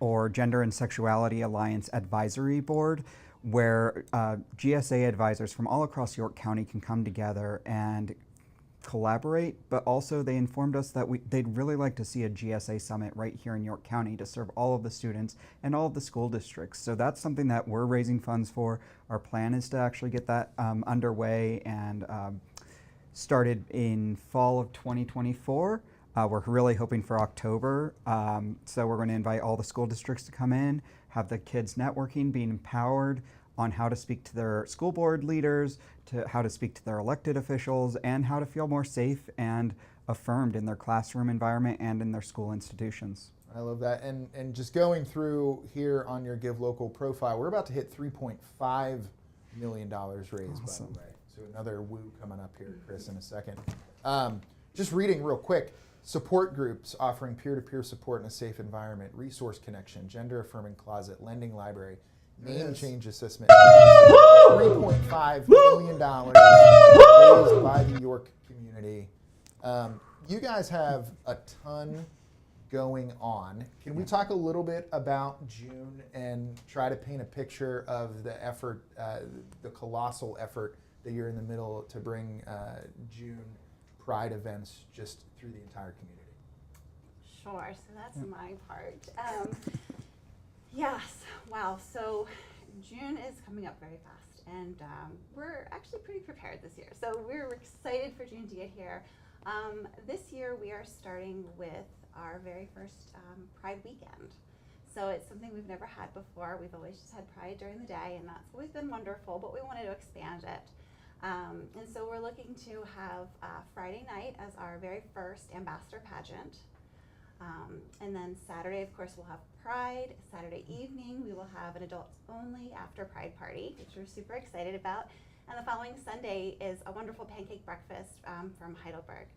or Gender and Sexuality Alliance Advisory Board where GSA advisors from all across York County can come together and collaborate, but also they informed us that they'd really like to see a GSA summit right here in York County to serve all of the students and all of the school districts. So that's something that we're raising funds for. Our plan is to actually get that underway and started in fall of 2024. We're really hoping for October. So we're going to invite all the school districts to come in, have the kids networking, being empowered on how to speak to their school board leaders, to how to speak to their elected officials, and how to feel more safe and affirmed in their classroom environment and in their school institutions. I love that. And just going through here on your Give Local profile, we're about to hit $3.5 million raised, Awesome. by the way. So another woo coming up here, Chris, in a second. Just reading real quick. Support groups offering peer-to-peer support in a safe environment, resource connection, gender-affirming closet, lending library, name change assessment. $3.5 million raised by the York community. You guys have a ton going on. Can we talk a little bit about June and try to paint a picture of the effort, the colossal effort that you're in the middle to bring June Pride events just through the entire community? Sure, so that's my part. Yes, wow, so June is coming up very fast and we're actually pretty prepared this year. So we're excited for June to get here. This year we are starting with our very first Pride weekend. So it's something we've never had before. We've always just had Pride during the day and that's always been wonderful, but we wanted to expand it. And so we're looking to have Friday night as our very first ambassador pageant. And then Saturday, of course, we'll have Pride. Saturday evening, we will have an adults only after Pride party, which we're super excited about. And the following Sunday is a wonderful pancake breakfast from Heidelberg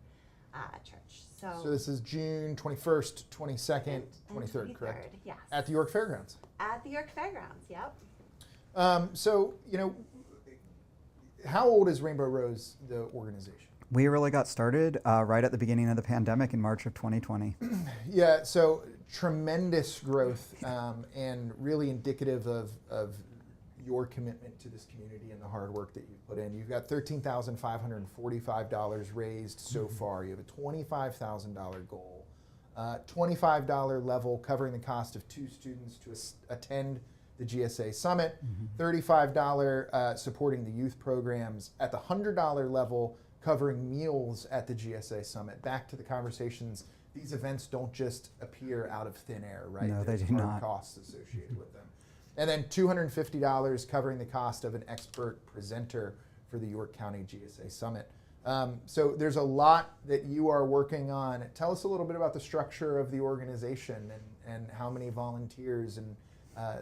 Church. So this is June 21st, 22nd, and 23rd, correct? Yes. At the York Fairgrounds. At the York Fairgrounds, yep. So, how old is Rainbow Rose, the organization? We really got started right at the beginning of the pandemic in March of 2020. Yeah, so tremendous growth and really indicative of your commitment to this community and the hard work that you've put in. You've got $13,545 raised so far. You have a $25,000 goal. $25 level covering the cost of 2 students to attend the GSA Summit, $35 supporting the youth programs, at the $100 level covering meals at the GSA Summit. Back to the conversations, these events don't just appear out of thin air, right? No, There's they do hard not. costs associated with them. And then $250 covering the cost of an expert presenter for the York County GSA Summit. So there's a lot that you are working on. Tell us a little bit about the structure of the organization and how many volunteers and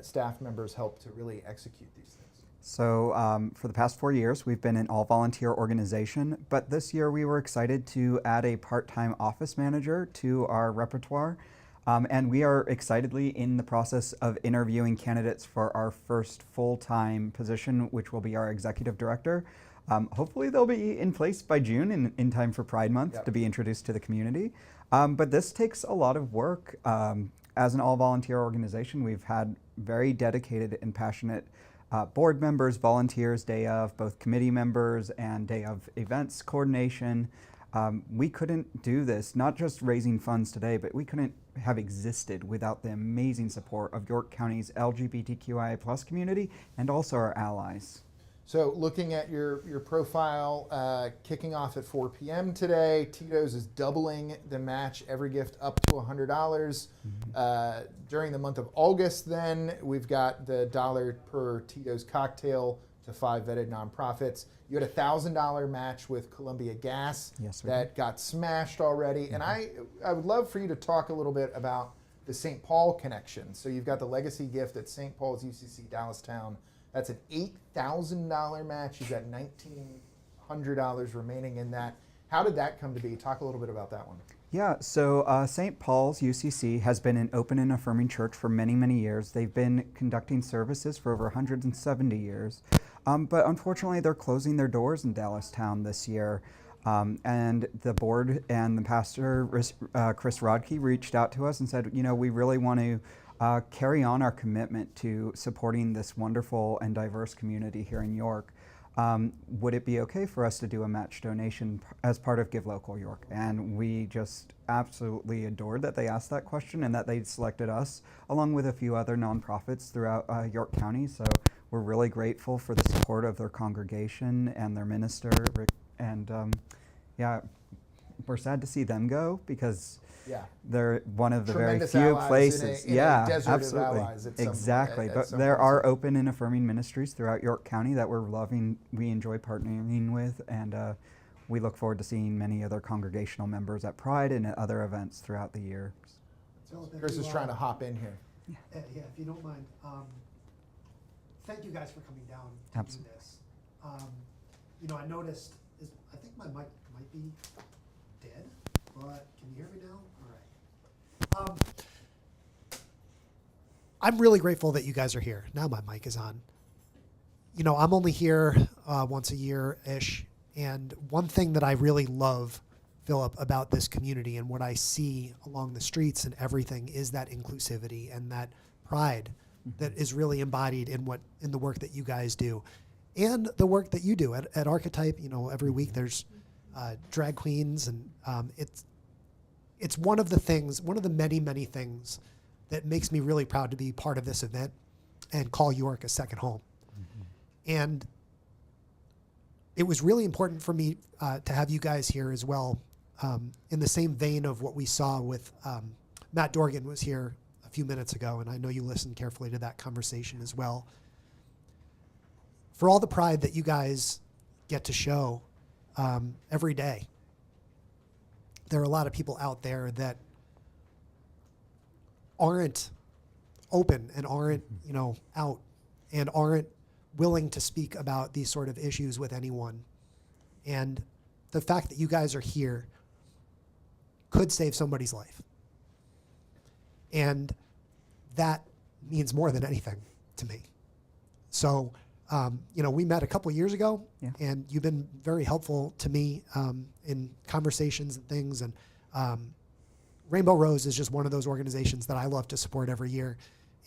staff members help to really execute these things. So for the past 4 years, we've been an all-volunteer organization, but this year we were excited to add a part-time office manager to our repertoire. And we are excitedly in the process of interviewing candidates for our first full-time position, which will be our executive director. Hopefully they'll be in place by June in time for Pride Month to be introduced to the community. But this takes a lot of work. As an all-volunteer organization, we've had very dedicated and passionate board members, volunteers, day of, both committee members and day of events coordination. We couldn't do this, not just raising funds today, but we couldn't have existed without the amazing support of York County's LGBTQIA+ community and also our allies. So looking at your profile, kicking off at 4 p.m. today, Tito's is doubling the match, every gift up to $100. During the month of August then, we've got the $1 per Tito's cocktail to 5 vetted nonprofits. You had a $1,000 match with Columbia Gas that got smashed already. And I would love for you to talk a little bit about the St. Paul connection. So you've got the legacy gift at St. Paul's UCC Dallastown. That's an $8,000 match. You've got $1,900 remaining in that. How did that come to be? Talk a little bit about that one. Yeah, so St. Paul's UCC has been an open and affirming church for many, many years. They've been conducting services for over 170 years. But unfortunately, they're closing their doors in Dallastown this year. And the board and the pastor, Chris Rodkey, reached out to us and said, you know, we really want to carry on our commitment to supporting this wonderful and diverse community here in York. Would it be okay for us to do a match donation as part of Give Local York? And we just absolutely adored that they asked that question and that they selected us along with a few other nonprofits throughout York County. So we're really grateful for the support of their congregation and their minister, Rick. And yeah, we're sad to see them go because they're one of the Tremendous very few allies places. in a desert absolutely. Of allies Exactly. But there are open and affirming ministries throughout York County that we enjoy partnering with, and we look forward to seeing many other congregational members at Pride and at other events throughout the year. Chris is trying to hop in here. Yeah, if you don't mind. Thank you guys for coming down to do this. You know, I noticed, I think my mic might be dead, but can you hear me now? All right. I'm really grateful that you guys are here. Now my mic is on. You know, I'm only here once a year-ish, and one thing that I really love, Philip, about this community and what I see along the streets and everything is that inclusivity and that pride that is really embodied in the work that you guys do and the work that you do at Archetype. You know, every week there's drag queens, and it's one of the many things that makes me really proud to be part of this event and call York a second home. And it was really important for me to have you guys here as well, in the same vein of what we saw with Matt Dorgan was here a few minutes ago, and I know you listened carefully to that conversation as well. For all the pride that you guys get to show every day, there are a lot of people out there that aren't open and aren't, you know, out and aren't willing to speak about these sort of issues with anyone. And the fact that you guys are here could save somebody's life. And that means more than anything to me. So, you know, we met a couple years ago, and you've been very helpful to me in conversations and things. And Rainbow Rose is just one of those organizations that I love to support every year.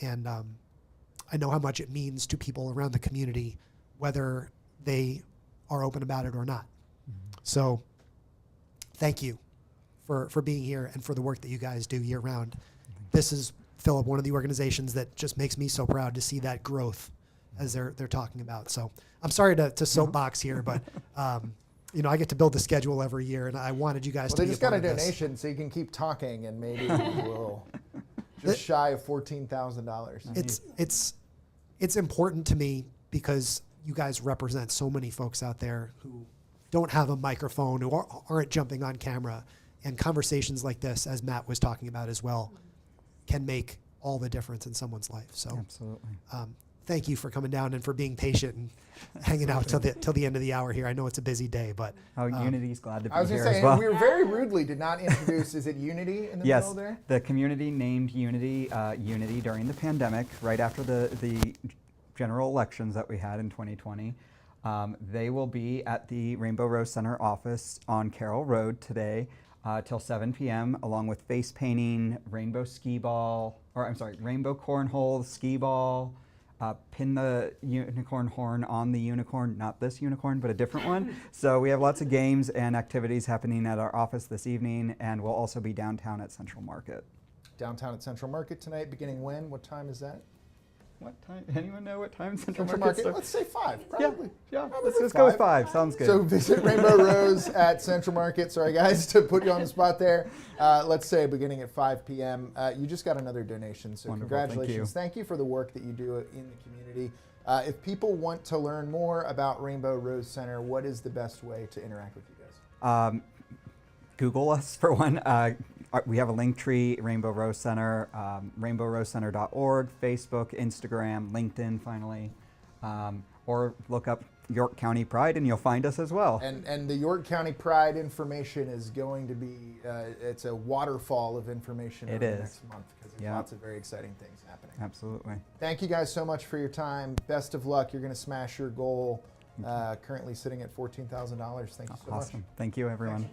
And I know how much it means to people around the community, whether they are open about it or not. So thank you for being here and for the work that you guys do year round. This is, Philip, one of the organizations that just makes me so proud to see that growth as they're talking about. So I'm sorry to soapbox here, but you know, I get to build the schedule every year, and I wanted you guys to They be just a part got a of this. donation, so you can keep talking, and maybe we'll just shy of $14,000. It's important to me because you guys represent so many folks out there who don't have a microphone, who aren't jumping on camera, and conversations like this, as Matt was talking about as well, can make all the difference in someone's life. So Absolutely. Thank you for coming down and for being patient and hanging out till the end of the hour here. I know it's a busy day, but Unity's glad to be I was here going to as say, well. we were very rudely did not introduce, is it Unity in the Yes, middle there? the community named Unity Unity during the pandemic, right after the general elections that we had in 2020. They will be at the Rainbow Rose Center office on Carroll Road today till 7 p.m. along with face painting, rainbow rainbow cornhole, skee ball, pin the unicorn horn on the unicorn, not this unicorn, but a different one. So we have lots of games and activities happening at our office this evening, and we'll also be downtown at Central Market. Downtown at Central Market tonight, beginning when? What time is that? What time? Anyone know what time Central Market? Market starts? Let's say 5, probably. Yeah, let's go with 5. Sounds good. So visit Rainbow Rose at Central Market. Sorry, guys, to put you on the spot there. Let's say beginning at 5 p.m. You just got another donation, so Wonderful, congratulations. Thank you for the work that you do in the community. If people want to learn more about Rainbow Rose Center, what is the best way to interact with you guys? Google us for one. We have a link tree, Rainbow Rose Center, rainbowrosecenter.org, Facebook, Instagram, LinkedIn finally, or look up York County Pride and you'll find us as well. And the York County Pride information is going to be, it's a waterfall of information over the next month because there's lots of very exciting things happening. Absolutely. Thank you guys so much for your time. Best of luck. You're going to smash your goal. Currently sitting at $14,000. Thank you so much. Awesome. Thank you, everyone.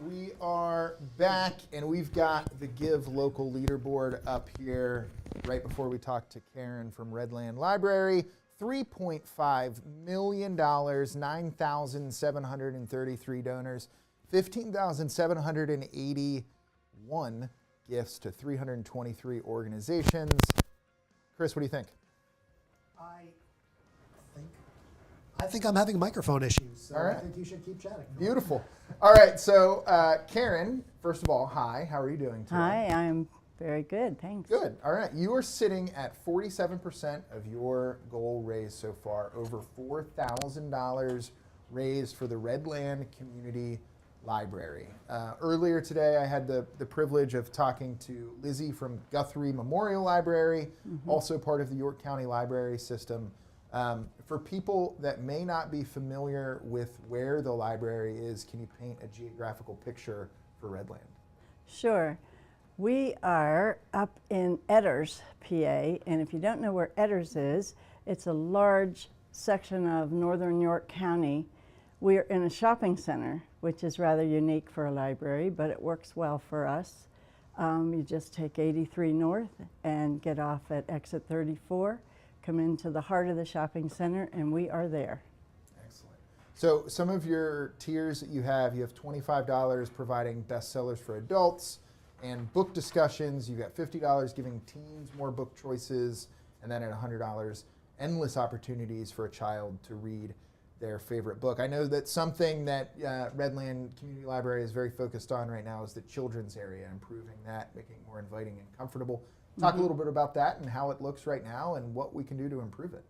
We are back, and we've got the Give Local Leaderboard up here right before we talk to Karen from Redland Library. $3.5 million, 9,733 donors, 15,781 gifts to 323 organizations. Chris, what do you think? I think I'm having microphone issues, so All right. I think you should keep chatting. Beautiful. All right, so Karen, first of all, hi. How are you doing today? Hi, I'm very good, thanks. Good. All right. You are sitting at 47% of your goal raised so far, over $4,000 raised for the Redland Community Library. Earlier today, I had the privilege of talking to Lizzie from Guthrie Memorial Library, also part of the York County Library System. For people that may not be familiar with where the library is, can you paint a geographical picture for Redland? Sure. We are up in Edders, PA, and if you don't know where Edders is, it's a large section of northern York County. We're in a shopping center, which is rather unique for a library, but it works well for us. You just take 83 North and get off at exit 34. Come into the heart of the shopping center, and we are there. Excellent. So some of your tiers that you have $25 providing bestsellers for adults and book discussions. You've got $50 giving teens more book choices, and then at $100, endless opportunities for a child to read their favorite book. I know that something that Redland Community Library is very focused on right now is the children's area, improving that, making it more inviting and comfortable. Talk a little bit about that and how it looks right now and what we can do to improve it.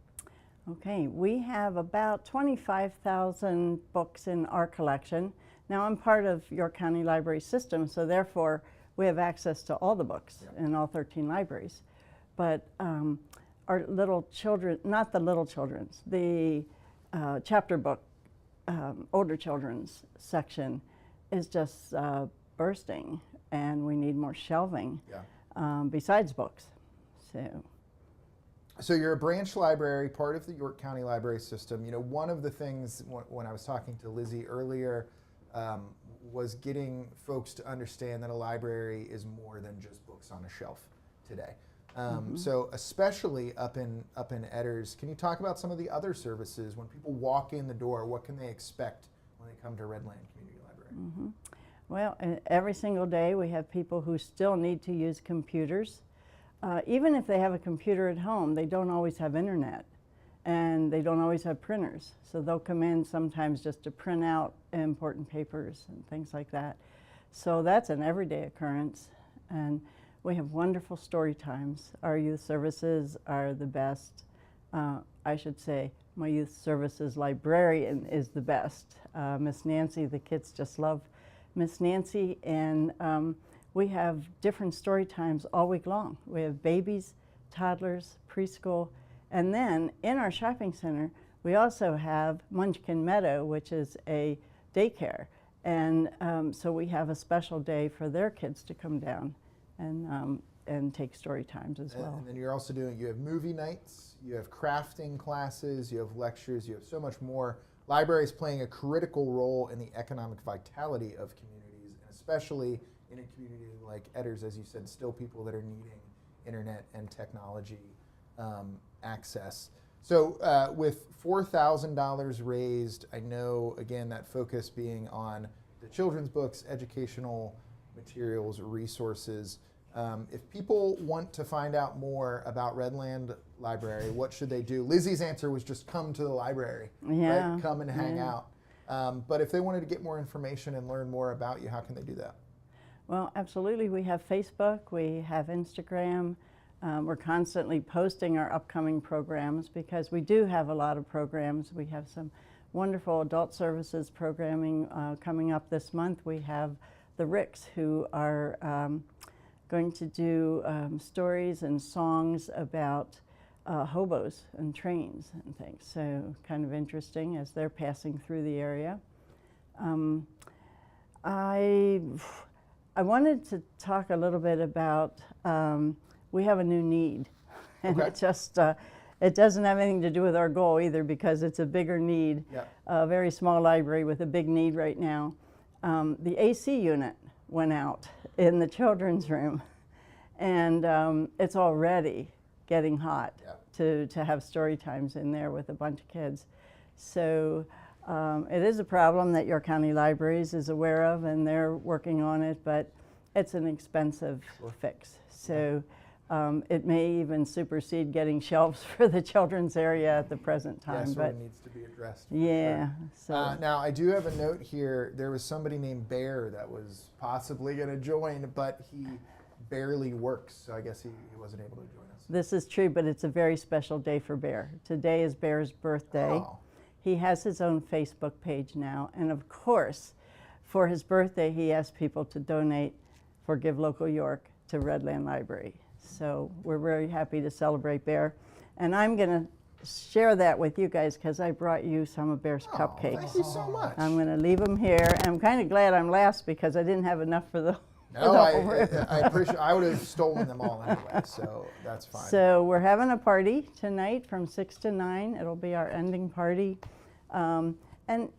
Okay, we have about 25,000 books in our collection. Now I'm part of York County Library System, so therefore we have access to all the books in all 13 libraries. but our little children, not the little children's, the chapter book, older children's section is just bursting, and we need more shelving besides books. So you're a branch library, part of the York County Library System. You know, one of the things when I was talking to Lizzie earlier was getting folks to understand that a library is more than just books on a shelf today. So especially up in Edders, can you talk about some of the other services? When people walk in the door, what can they expect when they come to Redland Community Library? Well, every single day we have people who still need to use computers. Even if they have a computer at home, they don't always have internet, and they don't always have printers. So they'll come in sometimes just to print out important papers and things like that. So that's an everyday occurrence. And we have wonderful story times. Our youth services are the best. I should say my youth services librarian is the best. Miss Nancy, the kids just love Miss Nancy, and we have different story times all week long. We have babies, toddlers, preschool, and then in our shopping center, we also have Munchkin Meadow, which is a daycare. And so we have a special day for their kids to come down and take story times as well. And then you're also doing, you have movie nights, you have crafting classes, you have lectures, you have so much more. Libraries playing a critical role in the economic vitality of communities, and especially in a community like Edders, as you said, still people that are needing internet and technology access. So with $4,000 raised, I know, again, that focus being on the children's books, educational materials, resources. If people want to find out more about Redland Library, what should they do? Lizzie's answer was just come to the library, right? Come and hang out. But if they wanted to get more information and learn more about you, how can they do that? Well, absolutely. We have Facebook, we have Instagram. We're constantly posting our upcoming programs because we do have a lot of programs. We have some wonderful adult services programming coming up this month. We have the Ricks, who are going to do stories and songs about hobos and trains and things. So kind of interesting as they're passing through the area. I wanted to talk a little bit about, we have a new need. And it just, it doesn't have anything to do with our goal either, because it's a bigger need. A very small library with a big need right now. The AC unit went out in the children's room, and it's already getting hot to have story times in there with a bunch of kids. So it is a problem that York County Libraries is aware of, and they're working on it, but it's an expensive fix. So it may even supersede getting shelves for the children's area at the present time. Yeah, sort of needs to be addressed. Yeah. Sure. Now, I do have a note here. There was somebody named Bear that was possibly going to join, but he barely works, so I guess he wasn't able to join us. This is true, but it's a very special day for Bear. Today is Bear's birthday. Oh. He has his own Facebook page now, and of course, for his birthday, he asked people to donate for Give Local York to Redland Library. So we're very happy to celebrate Bear. And I'm going to share that with you guys because I brought you some of Bear's cupcakes. Thank you so much. I'm going to leave them here. I'm kind of glad I'm last because I didn't have enough for the No, I appreciate. I would have stolen them all anyway, so that's fine. So we're having a party tonight from 6 to 9. It'll be our ending party. And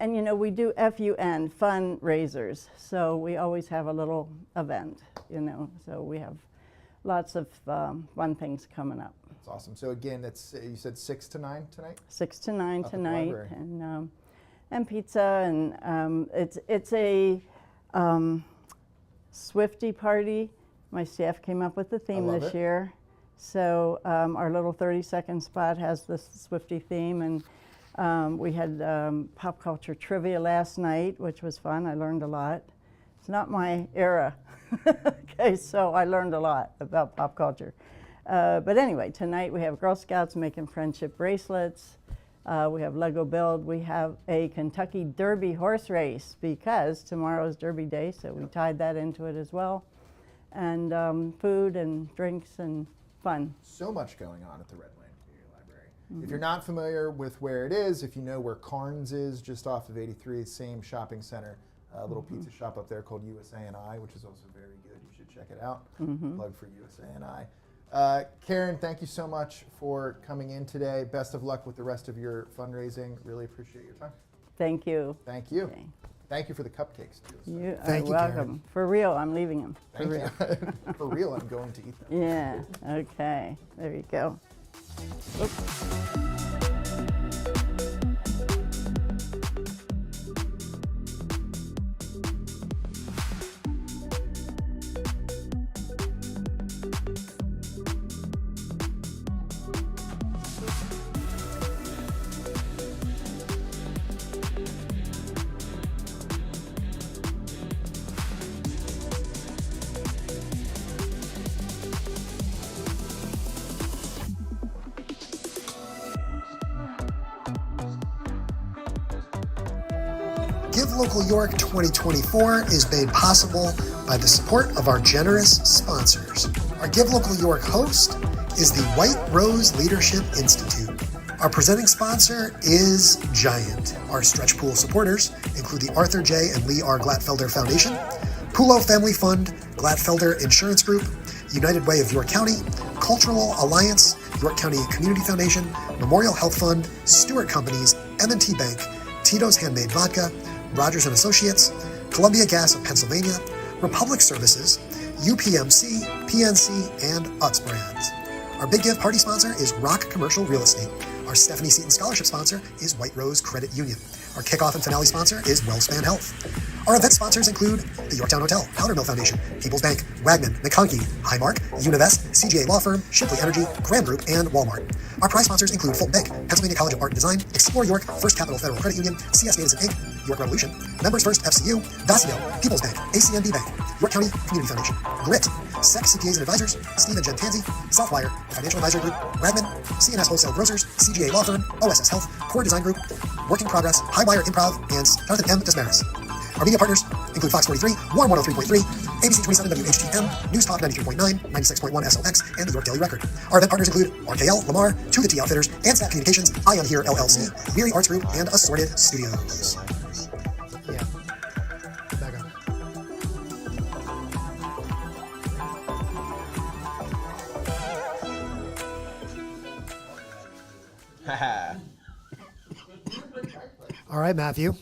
you know, we do FUN, fundraisers. So we always have a little event, you know. So we have lots of fun things coming up. That's awesome. So again, it's you said 6 to 9 tonight? 6 to 9 tonight, and pizza, and it's a Swiftie party. My staff came up with the theme this year. So our little 30-second spot has the Swiftie theme, and we had pop culture trivia last night, which was fun. I learned a lot. It's not my era. Okay, so I learned a lot about pop culture. But anyway, tonight we have Girl Scouts making friendship bracelets. We have Lego build. We have a Kentucky Derby horse race because tomorrow's Derby Day, so we tied that into it as well. And food and drinks and fun. So much going on at the Red Land Community Library. If you're not familiar with where it is, if you know where Carnes is, just off of 83, same shopping center, a little pizza shop up there called USA&I, which is also very good. You should check it out. Plug for USA&I. Karen, thank you so much for coming in today. Best of luck with the rest of your fundraising. Really appreciate your time. Thank you. Thank you. Okay. Thank you for the cupcakes, too. So You Thank are you, welcome. Karen. For real, I'm leaving them. For thank real. you. For real, I'm going to eat them. Yeah, okay. There you go. Give Local York 2024 is made possible by the support of our generous sponsors. Our Give Local York host is the White Rose Leadership Institute. Our presenting sponsor is Giant. Our Stretch Pool supporters include the Arthur J. and Lee R. Glatfelder Foundation, Pulo Family Fund, Glatfelder Insurance Group, United Way of York County, Cultural Alliance, York County Community Foundation, Memorial Health Fund, Stewart Companies, M&T Bank, Tito's Handmade Vodka, Rogers & Associates, Columbia Gas of Pennsylvania, Republic Services, UPMC, PNC, and Utz Brands. Our Big Give Party sponsor is Rock Commercial Real Estate. Our Stephanie Seaton Scholarship sponsor is White Rose Credit Union. Our kickoff and finale sponsor is WellSpan Health. Our event sponsors include the Yorktown Hotel, Powder Mill Foundation, People's Bank, Wagman, McConkey, Highmark, Univest, CGA Law Firm, Shipley Energy, Graham Group, and Walmart. Our prize sponsors include Fulton Bank, Pennsylvania College of Art and Design, Explore York, First Capital Federal Credit Union, CS Davidson Inc., York Revolution, Members First FCU, Vassio, People's Bank, ACNB Bank, York County Community Foundation, Grit, SEC CPAs and Advisors, Steve and Jen Tansey, Southwire, Financial Advisory Group, Wagman, CNS Wholesale Grocers, CGA Law Firm, OSS Health, Core Design Group, Work in Progress, Highwire Improv, and Jonathan M. Desmaris. Our media partners include Fox 43, Warm 103.3, ABC 27 WHTM, News Talk 93.9, 96.1 SLX, and the York Daily Record. Our event partners include RKL, Lamar, To The T Outfitters, and Snap Communications, I Am Here LLC, Weary Arts Group, and Assorted Studios. Yeah. Back up. All right, Matthew.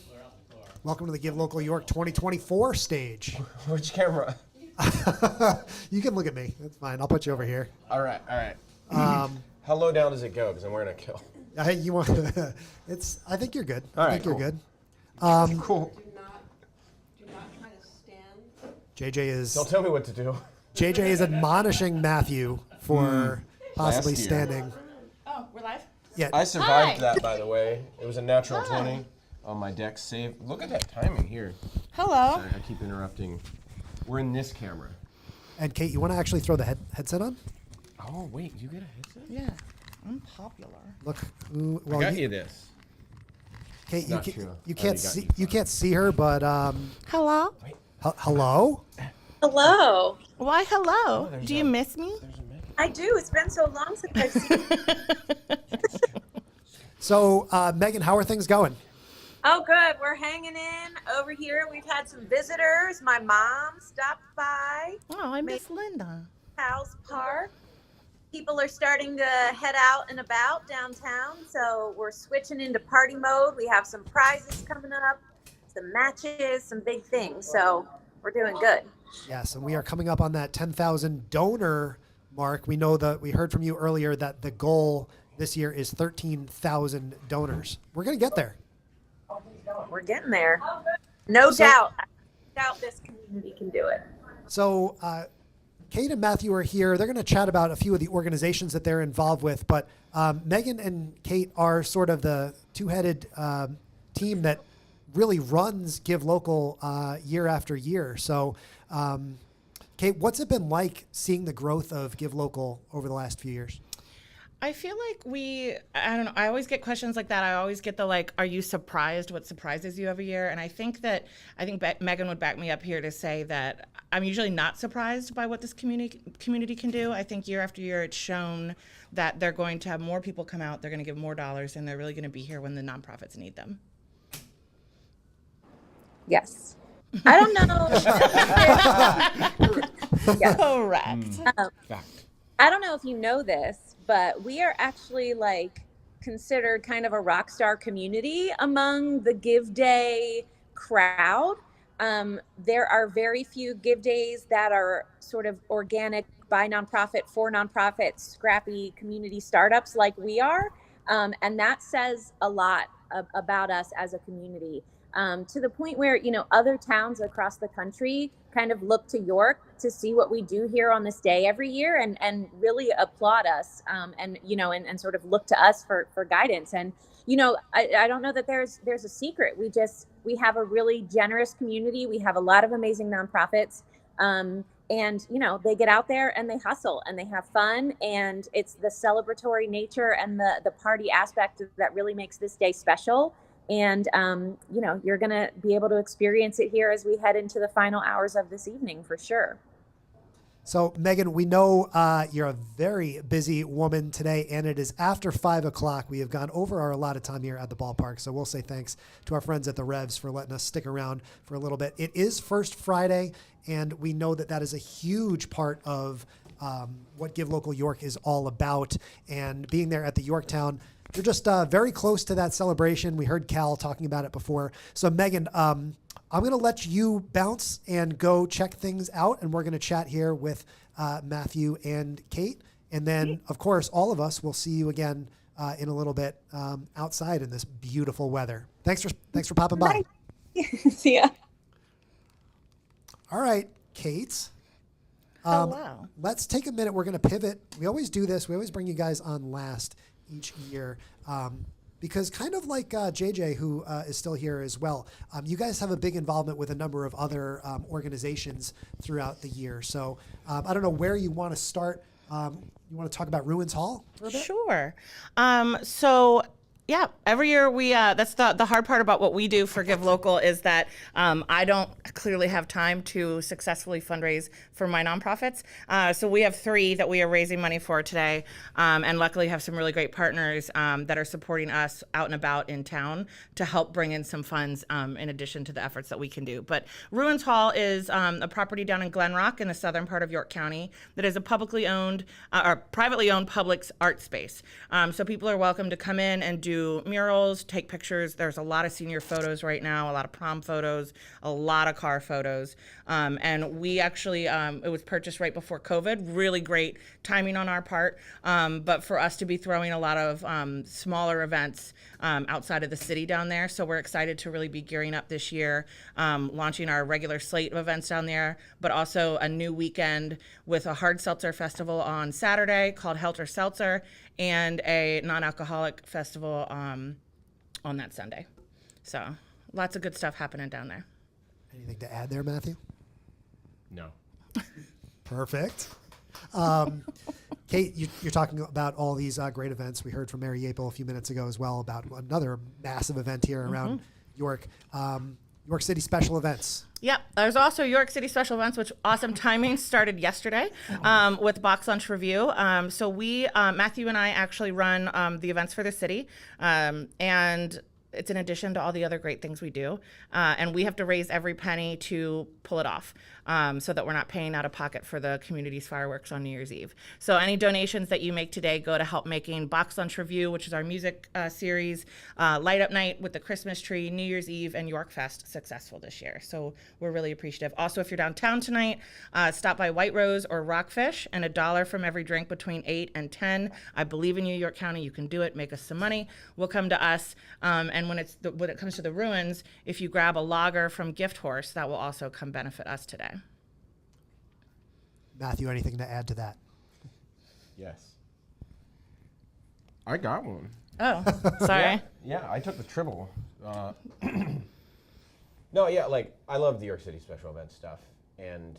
Welcome to the Give Local York 2024 stage. Which camera? You can look at me. That's fine. I'll put you over here. All right, all right. How low down does it go? Because I'm wearing a kill. You want? It's. I think you're good. All I right, think cool. you're good. Cool. Do not try to stand. JJ is. Don't tell me what to do. JJ is admonishing Matthew for possibly Last year. standing. Oh, we're live? Yeah. I survived that, by the way. It was a natural 20 on my deck save. Look at that timing here. Hello. Sorry, I keep interrupting. We're in this camera. And Kate, you want to actually throw the headset on? Oh, wait, you get a headset? Yeah, I'm popular. Look. Ooh, well, I got you this. Kate, you, Not ca- true. you I can't already got see. you You can't see her, but Hello. hello. Hello. Why, hello. there's Do you miss me? I do. It's been so long since I've seen you. So, Megan, how are things going? Oh, good. We're hanging in over here. We've had some visitors. My mom stopped by Oh, I miss Linda. House Park. People are starting to head out and about downtown, so we're switching into party mode. We have some prizes coming up, some matches, some big things. So we're doing good. Yes, and we are coming up on that 10,000 donor mark. We know that we heard from you earlier that the goal this year is 13,000 donors. We're going to get there. We're getting there. No doubt. I doubt this community can do it. So, Kate and Matthew are here. They're going to chat about a few of the organizations that they're involved with. But Megan and Kate are sort of the two-headed team that really runs Give Local year after year. So, Kate, what's it been like seeing the growth of Give Local over the last few years? I feel like I don't know, I always get questions like that. I always get the like, are you surprised? What surprises you every year? And I think Megan would back me up here to say that I'm usually not surprised by what this community can do. I think year after year it's shown that they're going to have more people come out, they're going to give more dollars, and they're really going to be here when the nonprofits need them. Yes. I don't know. Yes. Correct. I don't know if you know this, but we are actually like considered kind of a rock star community among the Give Day crowd. There are very few Give Days that are sort of organic, by nonprofit, for nonprofit, scrappy community startups like we are. And that says a lot about us as a community. To the point where, you know, other towns across the country kind of look to York to see what we do here on this day every year and really applaud us, and, you know, and sort of look to us for guidance. And, you know, I don't know that there's a secret. We have a really generous community. We have a lot of amazing nonprofits. And, you know, they get out there and they hustle and they have fun. And it's the celebratory nature and the party aspect that really makes this day special. And, you know, you're going to be able to experience it here as we head into the final hours of this evening for sure. So, Megan, we know you're a very busy woman today, and it is after 5 o'clock. We have gone over our allotted time here at the ballpark, so we'll say thanks to our friends at the Revs for letting us stick around for a little bit. It is First Friday, and we know that that is a huge part of what Give Local York is all about. And being there at the Yorktown, you're just very close to that celebration. We heard Cal talking about it before. So, Megan, I'm going to let you bounce and go check things out, and we're going to chat here with Matthew and Kate. And then, of course, all of us will see you again in a little bit outside in this beautiful weather. Thanks for popping by. See ya. All right, Kate. Hello. Let's take a minute. We're going to pivot. We always do this. We always bring you guys on last each year. Because kind of like JJ, who is still here as well, you guys have a big involvement with a number of other organizations throughout the year. So I don't know where you want to start. You want to talk about Ruins Hall for a bit? Sure. So yeah, every year we, that's the hard part about what we do for Give Local is that I don't clearly have time to successfully fundraise for my nonprofits. So we have 3 that we are raising money for today, and luckily have some really great partners that are supporting us out and about in town to help bring in some funds in addition to the efforts that we can do. But Ruins Hall is a property down in Glen Rock in the southern part of York County that is a publicly owned or privately owned public art space. So people are welcome to come in and do murals, take pictures. There's a lot of senior photos right now, a lot of prom photos, a lot of car photos. And we actually, it was purchased right before COVID, really great timing on our part. But for us to be throwing a lot of smaller events outside of the city down there. So we're excited to really be gearing up this year, launching our regular slate of events down there, but also a new weekend with a hard seltzer festival on Saturday called Helter Seltzer, and a non-alcoholic festival on that Sunday. So lots of good stuff happening down there. Anything to add there, Matthew? No. Perfect. Kate, you're talking about all these great events. We heard from Mary Yapel a few minutes ago as well about another massive event here around York. York City special events. Yep, there's also York City special events, which awesome timing, started yesterday with Box Lunch Review. So we, Matthew and I actually run the events for the city, and it's in addition to all the other great things we do. And we have to raise every penny to pull it off so that we're not paying out of pocket for the community's fireworks on New Year's Eve. So any donations that you make today go to help making Box Lunch Review, which is our music series, Light Up Night with the Christmas tree, New Year's Eve, and York Fest successful this year. So we're really appreciative. Also, if you're downtown tonight, stop by White Rose or Rockfish, and $1 from every drink between 8 and 10. I believe in you, York County. You can do it. Make us some money. We'll come to us. And when it comes to the ruins, if you grab a lager from Gift Horse, that will also come benefit us today. Matthew, anything to add to that? Yes. I got one. Oh, sorry. Yeah, I took the Tribble. No, yeah, like, I love the York City special event stuff, and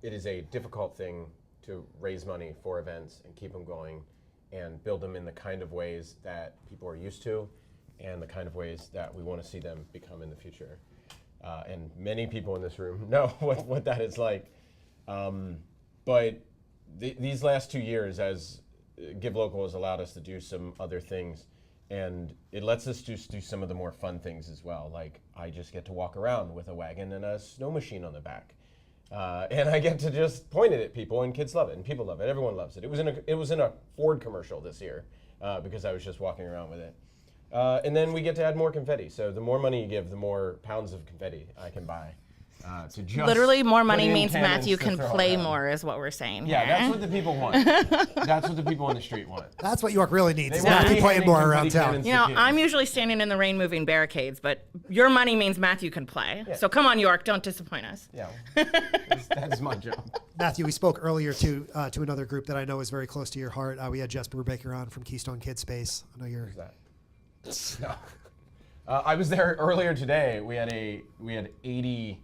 it is a difficult thing to raise money for events and keep them going and build them in the kind of ways that people are used to and the kind of ways that we want to see them become in the future. And many people in this room know what that is like. But these last 2 years, as Give Local has allowed us to do some other things, and it lets us just do some of the more fun things as well. Like I just get to walk around with a wagon and a snow machine on the back. And I get to just point it at people, and kids love it, and people love it. Everyone loves it. It was in a Ford commercial this year because I was just walking around with it. And then we get to add more confetti. So the more money you give, the more pounds of confetti I can buy. To just literally, more money put in means cannons Matthew to can throw play around. more, is what we're saying. Yeah, here. that's what the people want. That's what the people on the street want. That's what York really needs. They Is want Matthew me playing handing more confetti around town. cannons You to know, kids. I'm usually standing in the rain moving barricades, but your money means Matthew can play. Yeah. So come on, York, don't disappoint us. Yeah, that's my job. Matthew, we spoke earlier to another group that I know is very close to your heart. We had Jesper Baker on from Keystone Kid Space. I know you're. Who's that? No. I was there earlier today. We had 80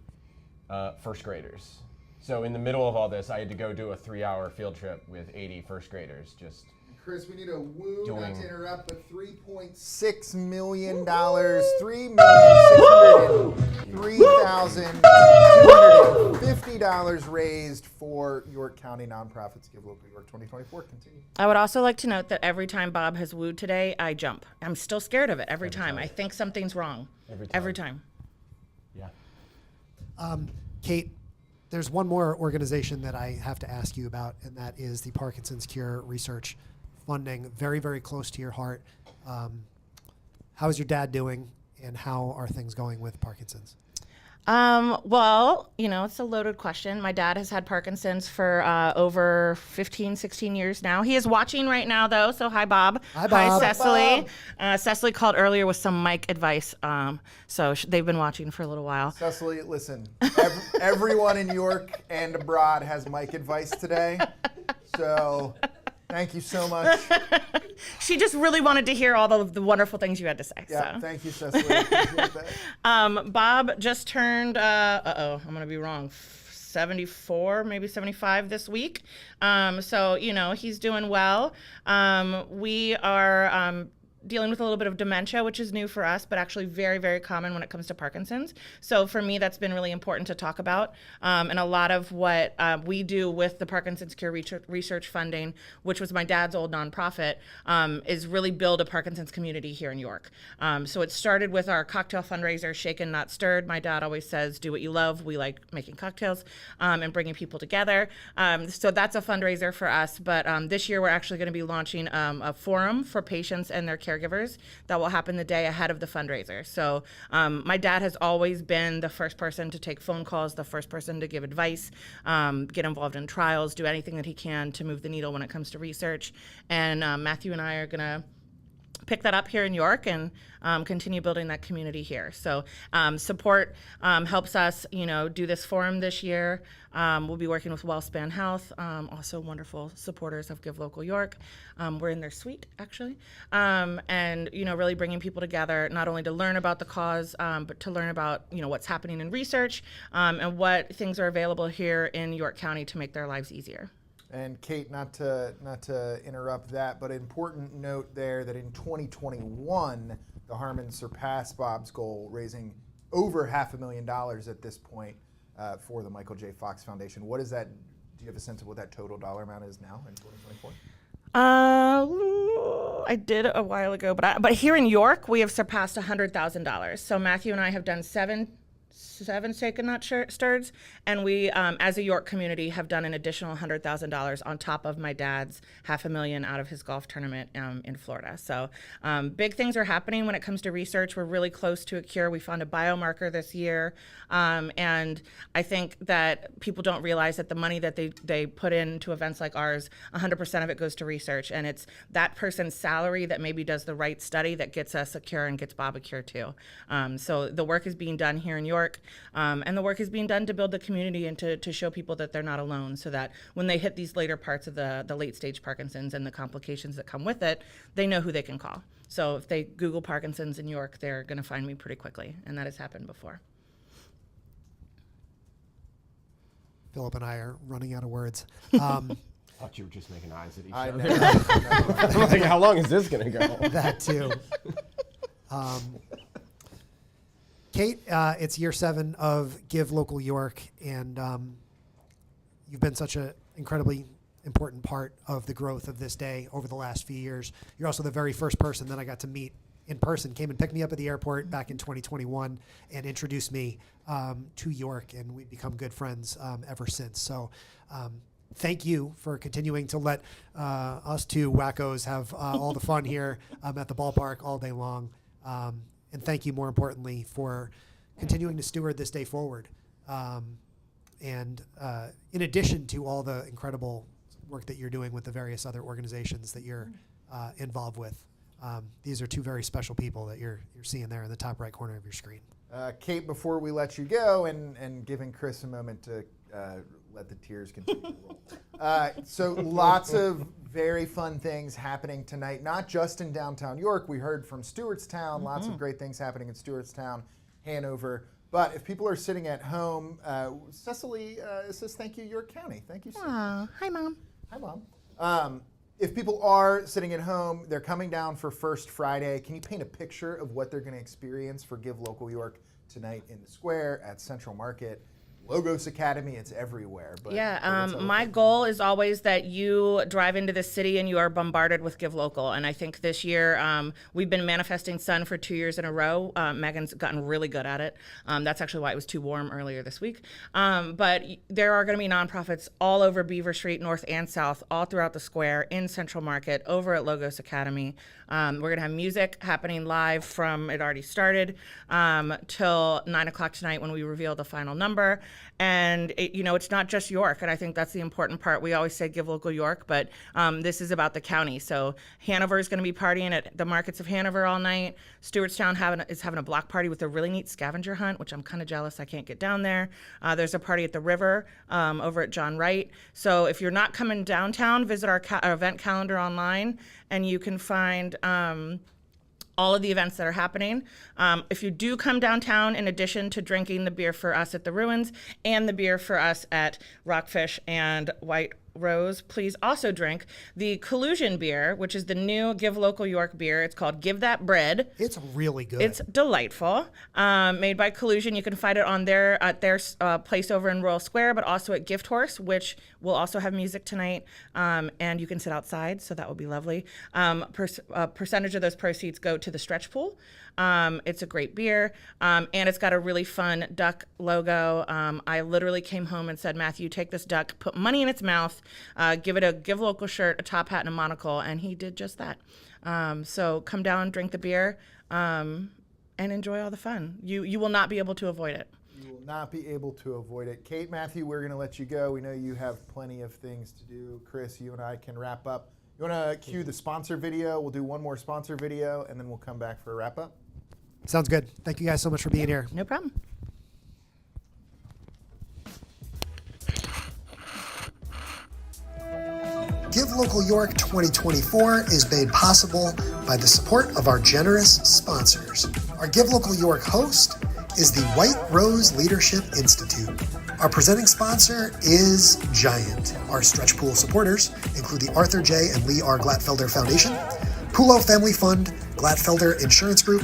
first graders. So in the middle of all this, I had to go do a 3-hour field trip with 80 first graders. Just Chris, we need a woo, not Doing- to interrupt, but $3.6 million, $3,603,250 raised for York County nonprofits. Give Local York 2024. Continue. I would also like to note that every time Bob has wooed today, I jump. I'm still scared of it every time. I think something's wrong. Every time. Yeah. Kate, there's one more organization that I have to ask you about, and that is the Parkinson's Cure Research Funding. Very, very close to your heart. How is your dad doing, and how are things going with Parkinson's? Well, you know, it's a loaded question. My dad has had Parkinson's for over 15, 16 years now. He is watching right now, though. So hi, Bob. Hi, Bob. Hi, Cecily. Cecily called earlier with some mic advice. So they've been watching for a little while. Cecily, listen, everyone in York and abroad has Mike advice today. So thank you so much. She just really wanted to hear all the wonderful things you had to say. Yeah, so. thank you, Cecily. Appreciate that. Bob just turned, I'm going to be wrong, 74, maybe 75 this week. So, you know, he's doing well. We are dealing with a little bit of dementia, which is new for us, but actually very, very common when it comes to Parkinson's. So for me, that's been really important to talk about. And a lot of what we do with the Parkinson's Cure Research Funding, which was my dad's old nonprofit, is really build a Parkinson's community here in York. So it started with our cocktail fundraiser, Shaken Not Stirred. My dad always says, do what you love. We like making cocktails and bringing people together. So that's a fundraiser for us. But this year, we're actually going to be launching a forum for patients and their caregivers that will happen the day ahead of the fundraiser. So my dad has always been the first person to take phone calls, the first person to give advice, get involved in trials, do anything that he can to move the needle when it comes to research. And Matthew and I are going to pick that up here in York and continue building that community here. So support helps us, you know, do this forum this year. We'll be working with WellSpan Health, also wonderful supporters of Give Local York. We're in their suite, actually. And, you know, really bringing people together, not only to learn about the cause, but to learn about, you know, what's happening in research and what things are available here in York County to make their lives easier. And Kate, not to interrupt that, but an important note there that in 2021, the Harmons surpassed Bob's goal, raising over $500,000 at this point for the Michael J. Fox Foundation. What is that? Do you have a sense of what that total dollar amount is now in 2024? I did a while ago, but here in York, we have surpassed $100,000. So Matthew and I have done seven Shaken Not Stirreds, and we, as a York community, have done an additional $100,000 on top of my dad's $500,000 out of his golf tournament in Florida. So big things are happening when it comes to research. We're really close to a cure. We found a biomarker this year, and I think that people don't realize that the money that they put into events like ours, 100% of it goes to research, and it's that person's salary that maybe does the right study that gets us a cure and gets Bob a cure too. So the work is being done here in York. And the work is being done to build the community and to show people that they're not alone, so that when they hit these later parts of the late stage Parkinson's and the complications that come with it, they know who they can call. So if they Google Parkinson's in York, they're going to find me pretty quickly, and that has happened before. Philip and I are running out of words. thought you were just making eyes at each I other. know. I'm like, how long is this gonna go? That too. Kate, it's year 7 of Give Local York, and you've been such an incredibly important part of the growth of this day over the last few years. You're also the very first person that I got to meet in person, came and picked me up at the airport back in 2021 and introduced me to York, and we've become good friends ever since. So thank you for continuing to let us two wackos have all the fun here at the ballpark all day long. And thank you, more importantly, for continuing to steward this day forward. And in addition to all the incredible work that you're doing with the various other organizations that you're involved with, these are two very special people that you're seeing there in the top right corner of your screen. Kate, before we let you go, and giving Chris a moment to let the tears continue to roll. So lots of very fun things happening tonight, not just in downtown York. We heard from Stewartstown, lots of great things happening in Stewartstown, Hanover. But if people are sitting at home, Cecily says thank you, York County. Thank you, Cecily. Hi, Mom. Hi, Mom. If people are sitting at home, they're coming down for First Friday. Can you paint a picture of what they're going to experience for Give Local York tonight in the square, at Central Market, Logos Academy? It's everywhere. But my goal is always that you drive into the city and you are bombarded with Give Local. And I think this year we've been manifesting sun for 2 years in a row. Megan's gotten really good at it. That's actually why it was too warm earlier this week. But there are going to be nonprofits all over Beaver Street, north and south, all throughout the square, in Central Market, over at Logos Academy. We're going to have music happening live from, it already started, till 9 o'clock tonight when we reveal the final number. And it's not just York, and I think that's the important part. We always say Give Local York, but this is about the county. So Hanover is going to be partying at the markets of Hanover all night. Stewartstown is having a block party with a really neat scavenger hunt, which I'm kind of jealous I can't get down there. There's a party at the river over at John Wright. So if you're not coming downtown, visit our event calendar online, and you can find all of the events that are happening. If you do come downtown, in addition to drinking the beer for us at the Ruins and the beer for us at Rockfish and White Rose, please also drink the Collusion beer, which is the new Give Local York beer. It's called Give That Bread. It's really good. It's delightful. Made by Collusion. You can find it on their place over in Royal Square, but also at Gift Horse, which will also have music tonight. And you can sit outside, so that will be lovely. Percentage of those proceeds go to the stretch pool. It's a great beer, and it's got a really fun duck logo. I literally came home and said, Matthew, take this duck, put money in its mouth, give it a Give Local shirt, a top hat, and a monocle, and he did just that. So come down, drink the beer, and enjoy all the fun. You will not be able to avoid it. You will not be able to avoid it. Kate, Matthew, we're going to let you go. We know you have plenty of things to do. Chris, you and I can wrap up. You want to cue the sponsor video? We'll do one more sponsor video, and then we'll come back for a wrap-up. Sounds good. Thank you guys so much for being here. No problem. Give Local York 2024 is made possible by the support of our generous sponsors. Our Give Local York host is the White Rose Leadership Institute. Our presenting sponsor is Giant. Our stretch pool supporters include the Arthur J. and Lee R. Glatfelder Foundation, Pulo Family Fund, Glatfelder Insurance Group,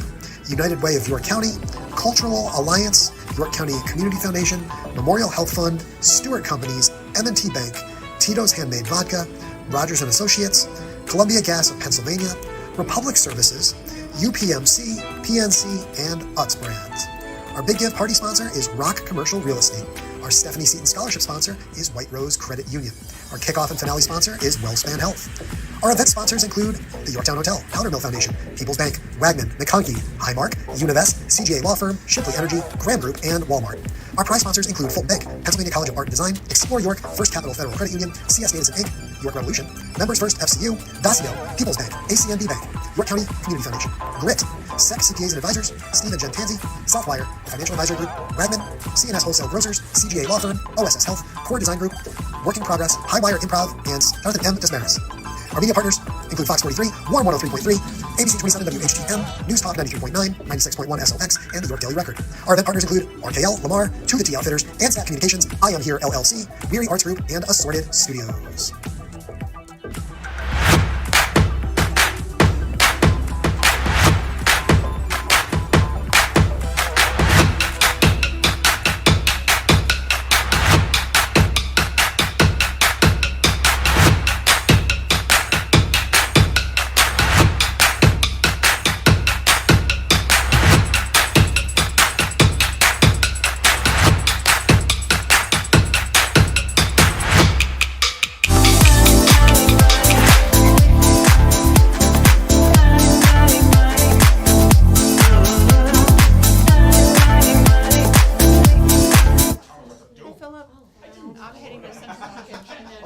United Way of York County, Cultural Alliance, York County Community Foundation, Memorial Health Fund, Stewart Companies, M&T Bank, Tito's Handmade Vodka, Rogers & Associates, Columbia Gas of Pennsylvania, Republic Services, UPMC, PNC, and Utz Brands. Our Big Give Party sponsor is Rock Commercial Real Estate. Our Stephanie Seaton Scholarship sponsor is White Rose Credit Union. Our kickoff and finale sponsor is WellSpan Health. Our event sponsors include the Yorktown Hotel, Powder Mill Foundation, People's Bank, Wagman, McConkey, Highmark, Univest, CGA Law Firm, Shipley Energy, Graham Group, and Walmart. Our prize sponsors include Fulton Bank, Pennsylvania College of Art and Design, Explore York, First Capital Federal Credit Union, CS Davidson Inc., York Revolution, Members First FCU, Vasio, People's Bank, ACNB Bank, York County Community Foundation, Grit, SEC CPAs and Advisors, Steve and Jen Tansey, Southwire, Financial Advisory Group, Ragman, CNS Wholesale Grocers, CGA Law Firm, OSS Health, Core Design Group, Working Progress, Highwire Improv, and Jonathan M. Desmarais. Our media partners include Fox 43, Warm 103.3, ABC 27 WHTM, News Talk 93.9, 96.1 SOX, and the York Daily Record. Our event partners include RKL, Lamar, To The T Outfitters, and Stack Communications, I Am Here LLC, Weary Arts Group, and Assorted Studios.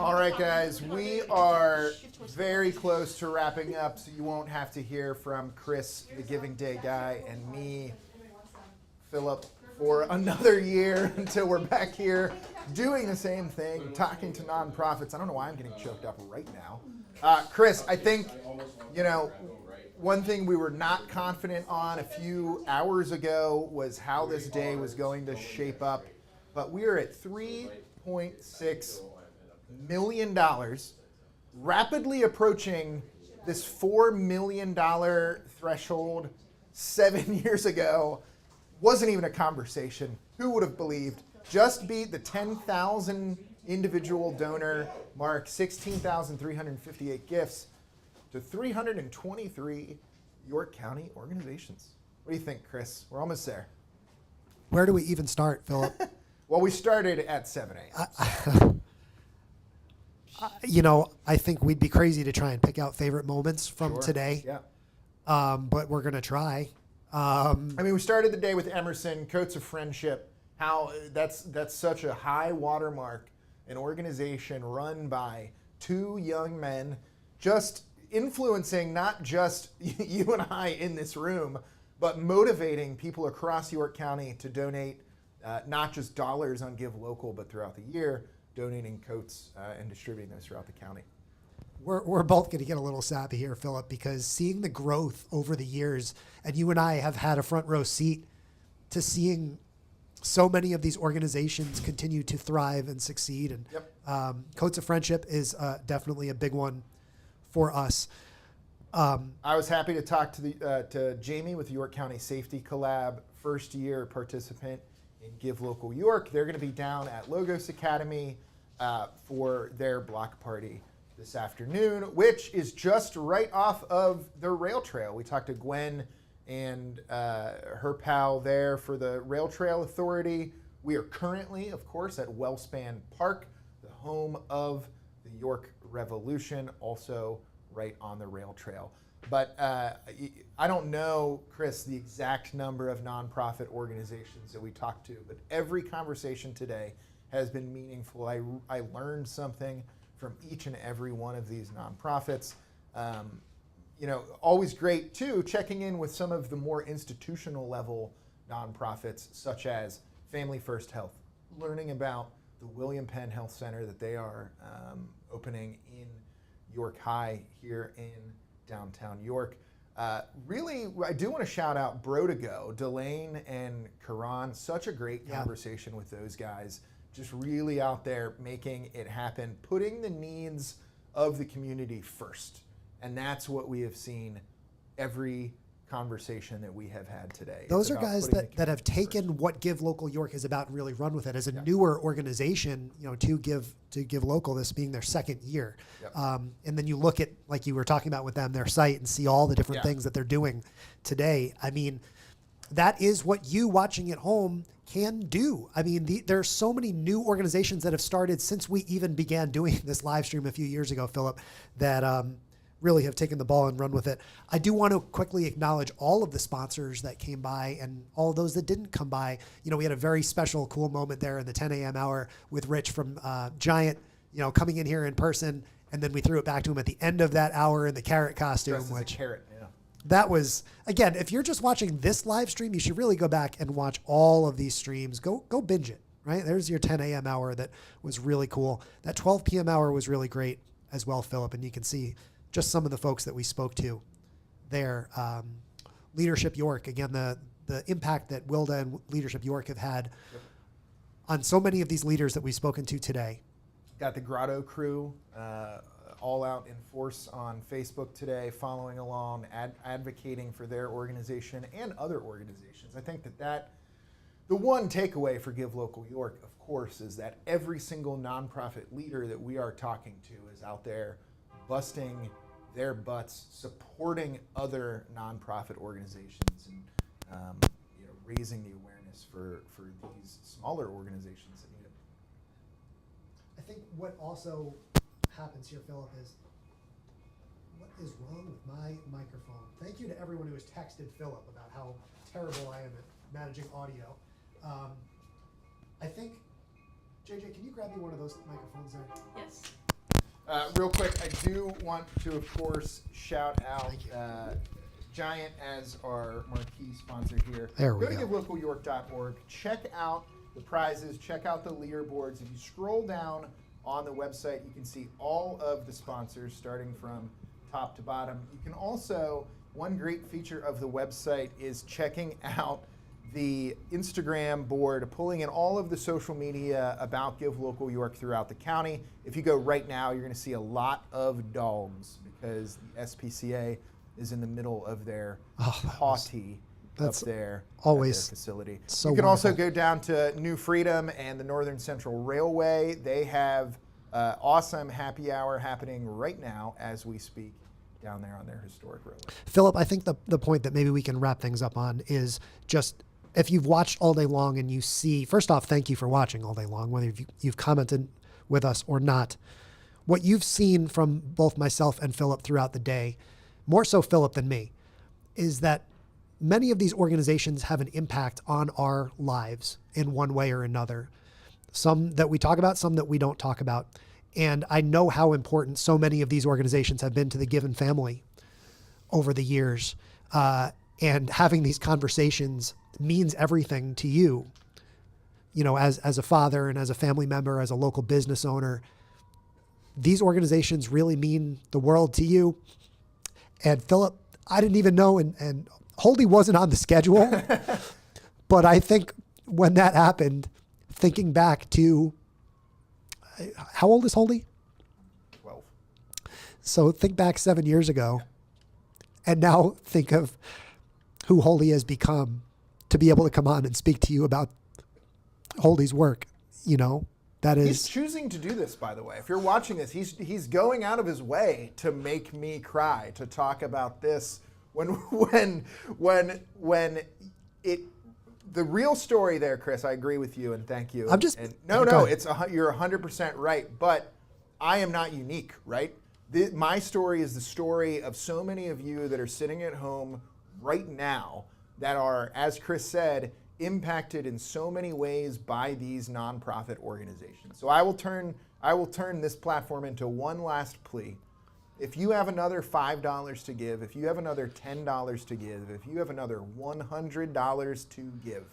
All right, guys, we are very close to wrapping up, so you won't have to hear from Chris, the Giving Day guy, and me, Philip, for another year until we're back here doing the same thing, talking to nonprofits. I don't know why I'm getting choked up right now. Chris, I think, one thing we were not confident on a few hours ago was how this day was going to shape up, but we are at $3.6 million, rapidly approaching this $4 million threshold 7 years ago. Wasn't even a conversation. Who would have believed? Just beat the 10,000 individual donor mark, 16,358 gifts to 323 York County organizations. What do you think, Chris? We're almost there. Where do we even start, Philip? Well, we started at 7 a.m. I think we'd be crazy to try and pick out favorite moments from today. Yeah. But we're going to try. We started the day with Emerson, Coats of Friendship. How that's such a high watermark, an organization run by two young men, just influencing not just you and I in this room, but motivating people across York County to donate not just dollars on Give Local, but throughout the year, donating coats and distributing those throughout the county. We're both going to get a little sappy here, Philip, because seeing the growth over the years, and you and I have had a front row seat to seeing so many of these organizations continue to thrive and succeed. And Coats of Friendship is definitely a big one for us. I was happy to talk to Jamie with the York County Safety Collab, first year participant in Give Local York. They're going to be down at Logos Academy for their block party this afternoon, which is just right off of the rail trail. We talked to Gwen and her pal there for the Rail Trail Authority. We are currently, of course, at WellSpan Park, the home of the York Revolution, also right on the rail trail. But I don't know, Chris, the exact number of nonprofit organizations that we talked to, but every conversation today has been meaningful. I learned something from each and every one of these nonprofits. Always great, too, checking in with some of the more institutional level nonprofits, such as Family First Health, learning about the William Penn Health Center that they are opening in York High here in downtown York. Really, I do want to shout out Bro2Go, Delane and Karan. Such a great conversation with those guys. Just really out there making it happen, putting the needs of the community first. And that's what we have seen every conversation that we have had today. Those are guys that have taken what Give Local York is about and really run with it as a newer organization, to Give Local, this being their second year. And then you look at, like you were talking about with them, their site, and see all the different things that they're doing today. I mean, that is what you watching at home can do. I mean, there are so many new organizations that have started since we even began doing this live stream a few years ago, Philip, that really have taken the ball and run with it. I do want to quickly acknowledge all of the sponsors that came by and all of those that didn't come by. We had a very special, cool moment there in the 10 a.m. hour with Rich from Giant, coming in here in person, and then we threw it back to him at the end of that hour in the carrot costume, which carrot, that was, again, if you're just watching this live stream, you should really go back and watch all of these streams. Go binge it, right? There's your 10 a.m. hour that was really cool. That 12 p.m. hour was really great as well, Philip, and you can see just some of the folks that we spoke to there. Leadership York, again, the impact that Wilda and Leadership York have had on so many of these leaders that we've spoken to today. Got the Grotto crew all out in force on Facebook today, following along, advocating for their organization and other organizations. I think that the one takeaway for Give Local York, of course, is that every single nonprofit leader that we are talking to is out there busting their butts, supporting other nonprofit organizations, and raising the awareness for these smaller organizations that need it. I think what also happens here, Philip, is what is wrong with my microphone? Thank you to everyone who has texted Philip about how terrible I am at managing audio. I think, JJ, can you grab me one of those microphones there? Yes. Real quick, I do want to, of course, shout out Giant as our marquee sponsor here. There we go. go. To givelocalyork.org. Check out the prizes. Check out the leaderboards. If you scroll down on the website, you can see all of the sponsors starting from top to bottom. You can also, one great feature of the website is checking out the Instagram board, pulling in all of the social media about Give Local York throughout the county. If you go right now, you're going to see a lot of dogs because the SPCA is in the middle of their party up there always at their facility. so You can wonderful. also go down to New Freedom and the Northern Central Railway. They have awesome happy hour happening right now as we speak down there on their historic railway. Philip, I think the point that maybe we can wrap things up on is just, if you've watched all day long and you see, first off, thank you for watching all day long, whether you've commented with us or not. What you've seen from both myself and Philip throughout the day, more so Philip than me, is that many of these organizations have an impact on our lives in one way or another. Some that we talk about, some that we don't talk about. And I know how important so many of these organizations have been to the Given family over the years. And having these conversations means everything to you, you know, as a father and as a family member, as a local business owner. These organizations really mean the world to you. And Philip, I didn't even know, and Holdy wasn't on the schedule, but I think when that happened, thinking back to, how old is Holdy? 12. So think back 7 years ago, and now think of who Holdy has become to be able to come on and speak to you about Holdy's work. You know, that is. He's choosing to do this, by the way. If you're watching this, he's going out of his way to make me cry, to talk about this when it. The real story there, Chris, I agree with you, and thank you. I'm just and, go no, ahead. you're 100% right, but I am not unique, right? My story is the story of so many of you that are sitting at home right now that are, as Chris said, impacted in so many ways by these nonprofit organizations. So I will turn this platform into one last plea. If you have another $5 to give, if you have another $10 to give, if you have another $100 to give,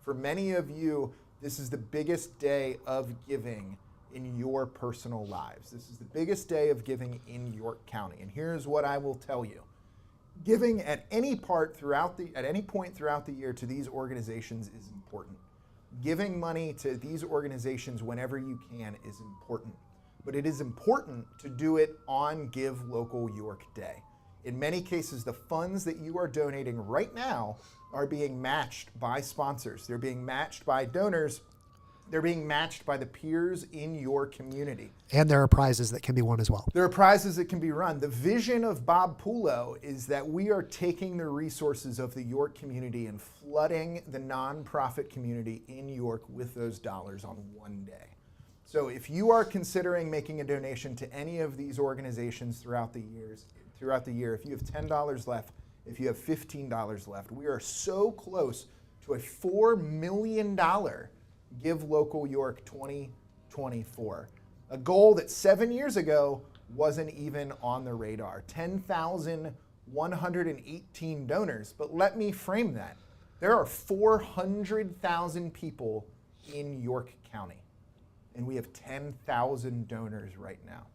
for many of you, this is the biggest day of giving in your personal lives. This is the biggest day of giving in York County. And here's what I will tell you. Giving at any point throughout the year to these organizations is important. Giving money to these organizations whenever you can is important. But it is important to do it on Give Local York Day. In many cases, the funds that you are donating right now are being matched by sponsors. They're being matched by donors. They're being matched by the peers in your community. And there are prizes that can be won as well. There are prizes that can be run. The vision of Bob Pulo is that we are taking the resources of the York community and flooding the nonprofit community in York with those dollars on one day. So if you are considering making a donation to any of these organizations throughout the year, if you have $10 left, if you have $15 left, we are so close to a $4 million Give Local York 2024. A goal that 7 years ago wasn't even on the radar. 10,118 donors. But let me frame that. There are 400,000 people in York County. And we have 10,000 donors right now.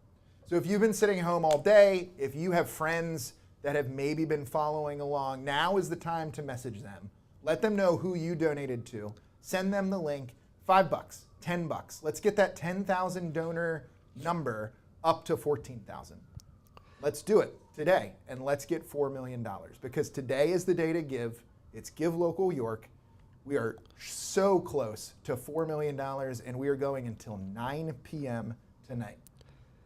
So if you've been sitting home all day, if you have friends that have maybe been following along, now is the time to message them. Let them know who you donated to. Send them the link. $5, $10. Let's get that 10,000 donor number up to 14,000. Let's do it today, and let's get $4 million, because today is the day to give. It's Give Local York. We are so close to $4 million, and we are going until 9 p.m. tonight.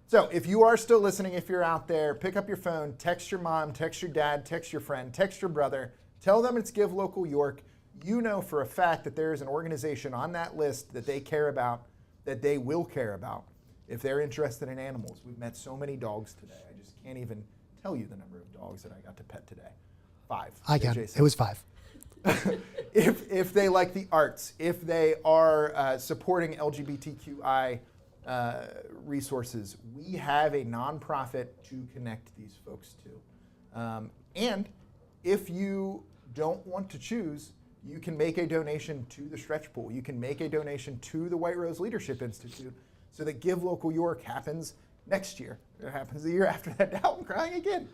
So if you are still listening, if you're out there, pick up your phone, text your mom, text your dad, text your friend, text your brother, tell them it's Give Local York. You know for a fact that there is an organization on that list that they care about, that they will care about if they're interested in animals. We've met so many dogs today. I just can't even tell you the number of dogs that I got to pet today. 5. I can. JJ It was 5. If they like the arts, if they are supporting LGBTQI resources, we have a nonprofit to connect these folks to. And if you don't want to choose, you can make a donation to the Stretch Pool. You can make a donation to the White Rose Leadership Institute so that Give Local York happens next year. It happens the year after that. Now I'm crying again.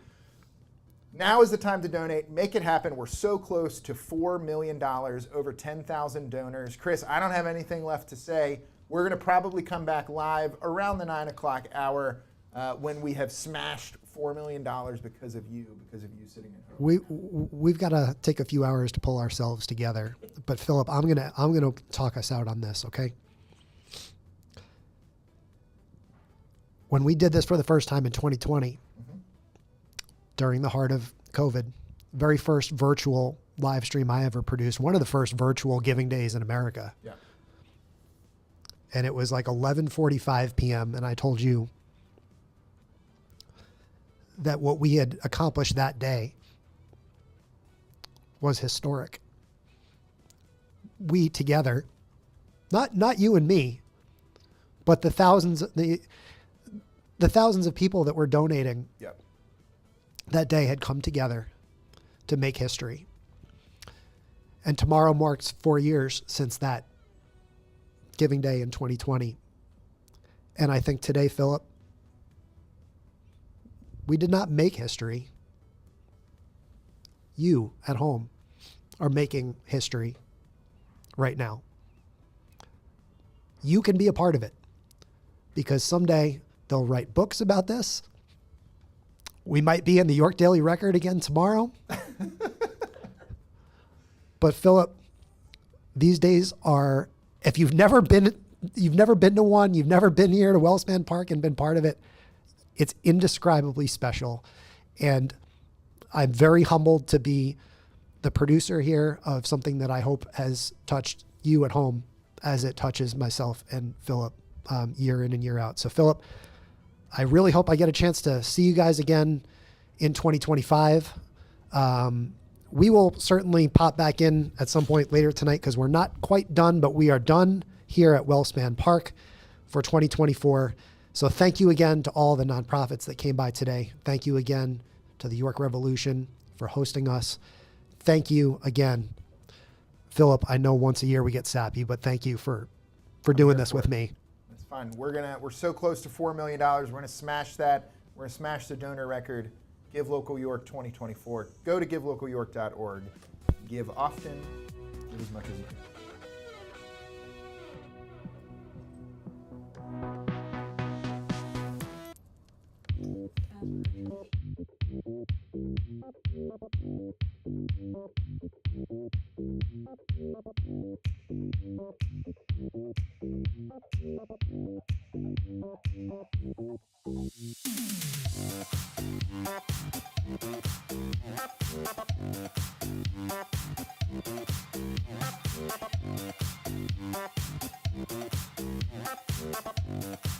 Now is the time to donate. Make it happen. We're so close to $4 million, over 10,000 donors. Chris, I don't have anything left to say. We're going to probably come back live around the 9 o'clock hour when we have smashed $4 million because of you sitting at home. We've got to take a few hours to pull ourselves together. But Philip, I'm gonna talk us out on this, okay? When we did this for the first time in 2020, during the heart of COVID, very first virtual live stream I ever produced, one of the first virtual giving days in America. Yeah. And it was like 11:45 p.m. and I told you that what we had accomplished that day was historic. We together, not you and me, but the thousands of people that were donating that day had come together to make history. And tomorrow marks 4 years since that giving day in 2020. And I think today, Philip, we did not make history. You at home are making history right now. You can be a part of it because someday they'll write books about this. We might be in the York Daily Record again tomorrow. But Philip, these days are, if you've never been to one, you've never been here to WellSpan Park and been part of it, it's indescribably special. And I'm very humbled to be the producer here of something that I hope has touched you at home as it touches myself and Philip year in and year out. So Philip, I really hope I get a chance to see you guys again in 2025. We will certainly pop back in at some point later tonight because we're not quite done, but we are done here at WellSpan Park for 2024. So thank you again to all the nonprofits that came by today. Thank you again to the York Revolution for hosting us. Thank you again, Philip. I know once a year we get sappy, but thank you for doing this with me. It's fun. We're so close to $4 million. We're gonna smash that. We're gonna smash the donor record. Give Local York 2024. Go to givelocalyork.org. Give often. Give as much as you can.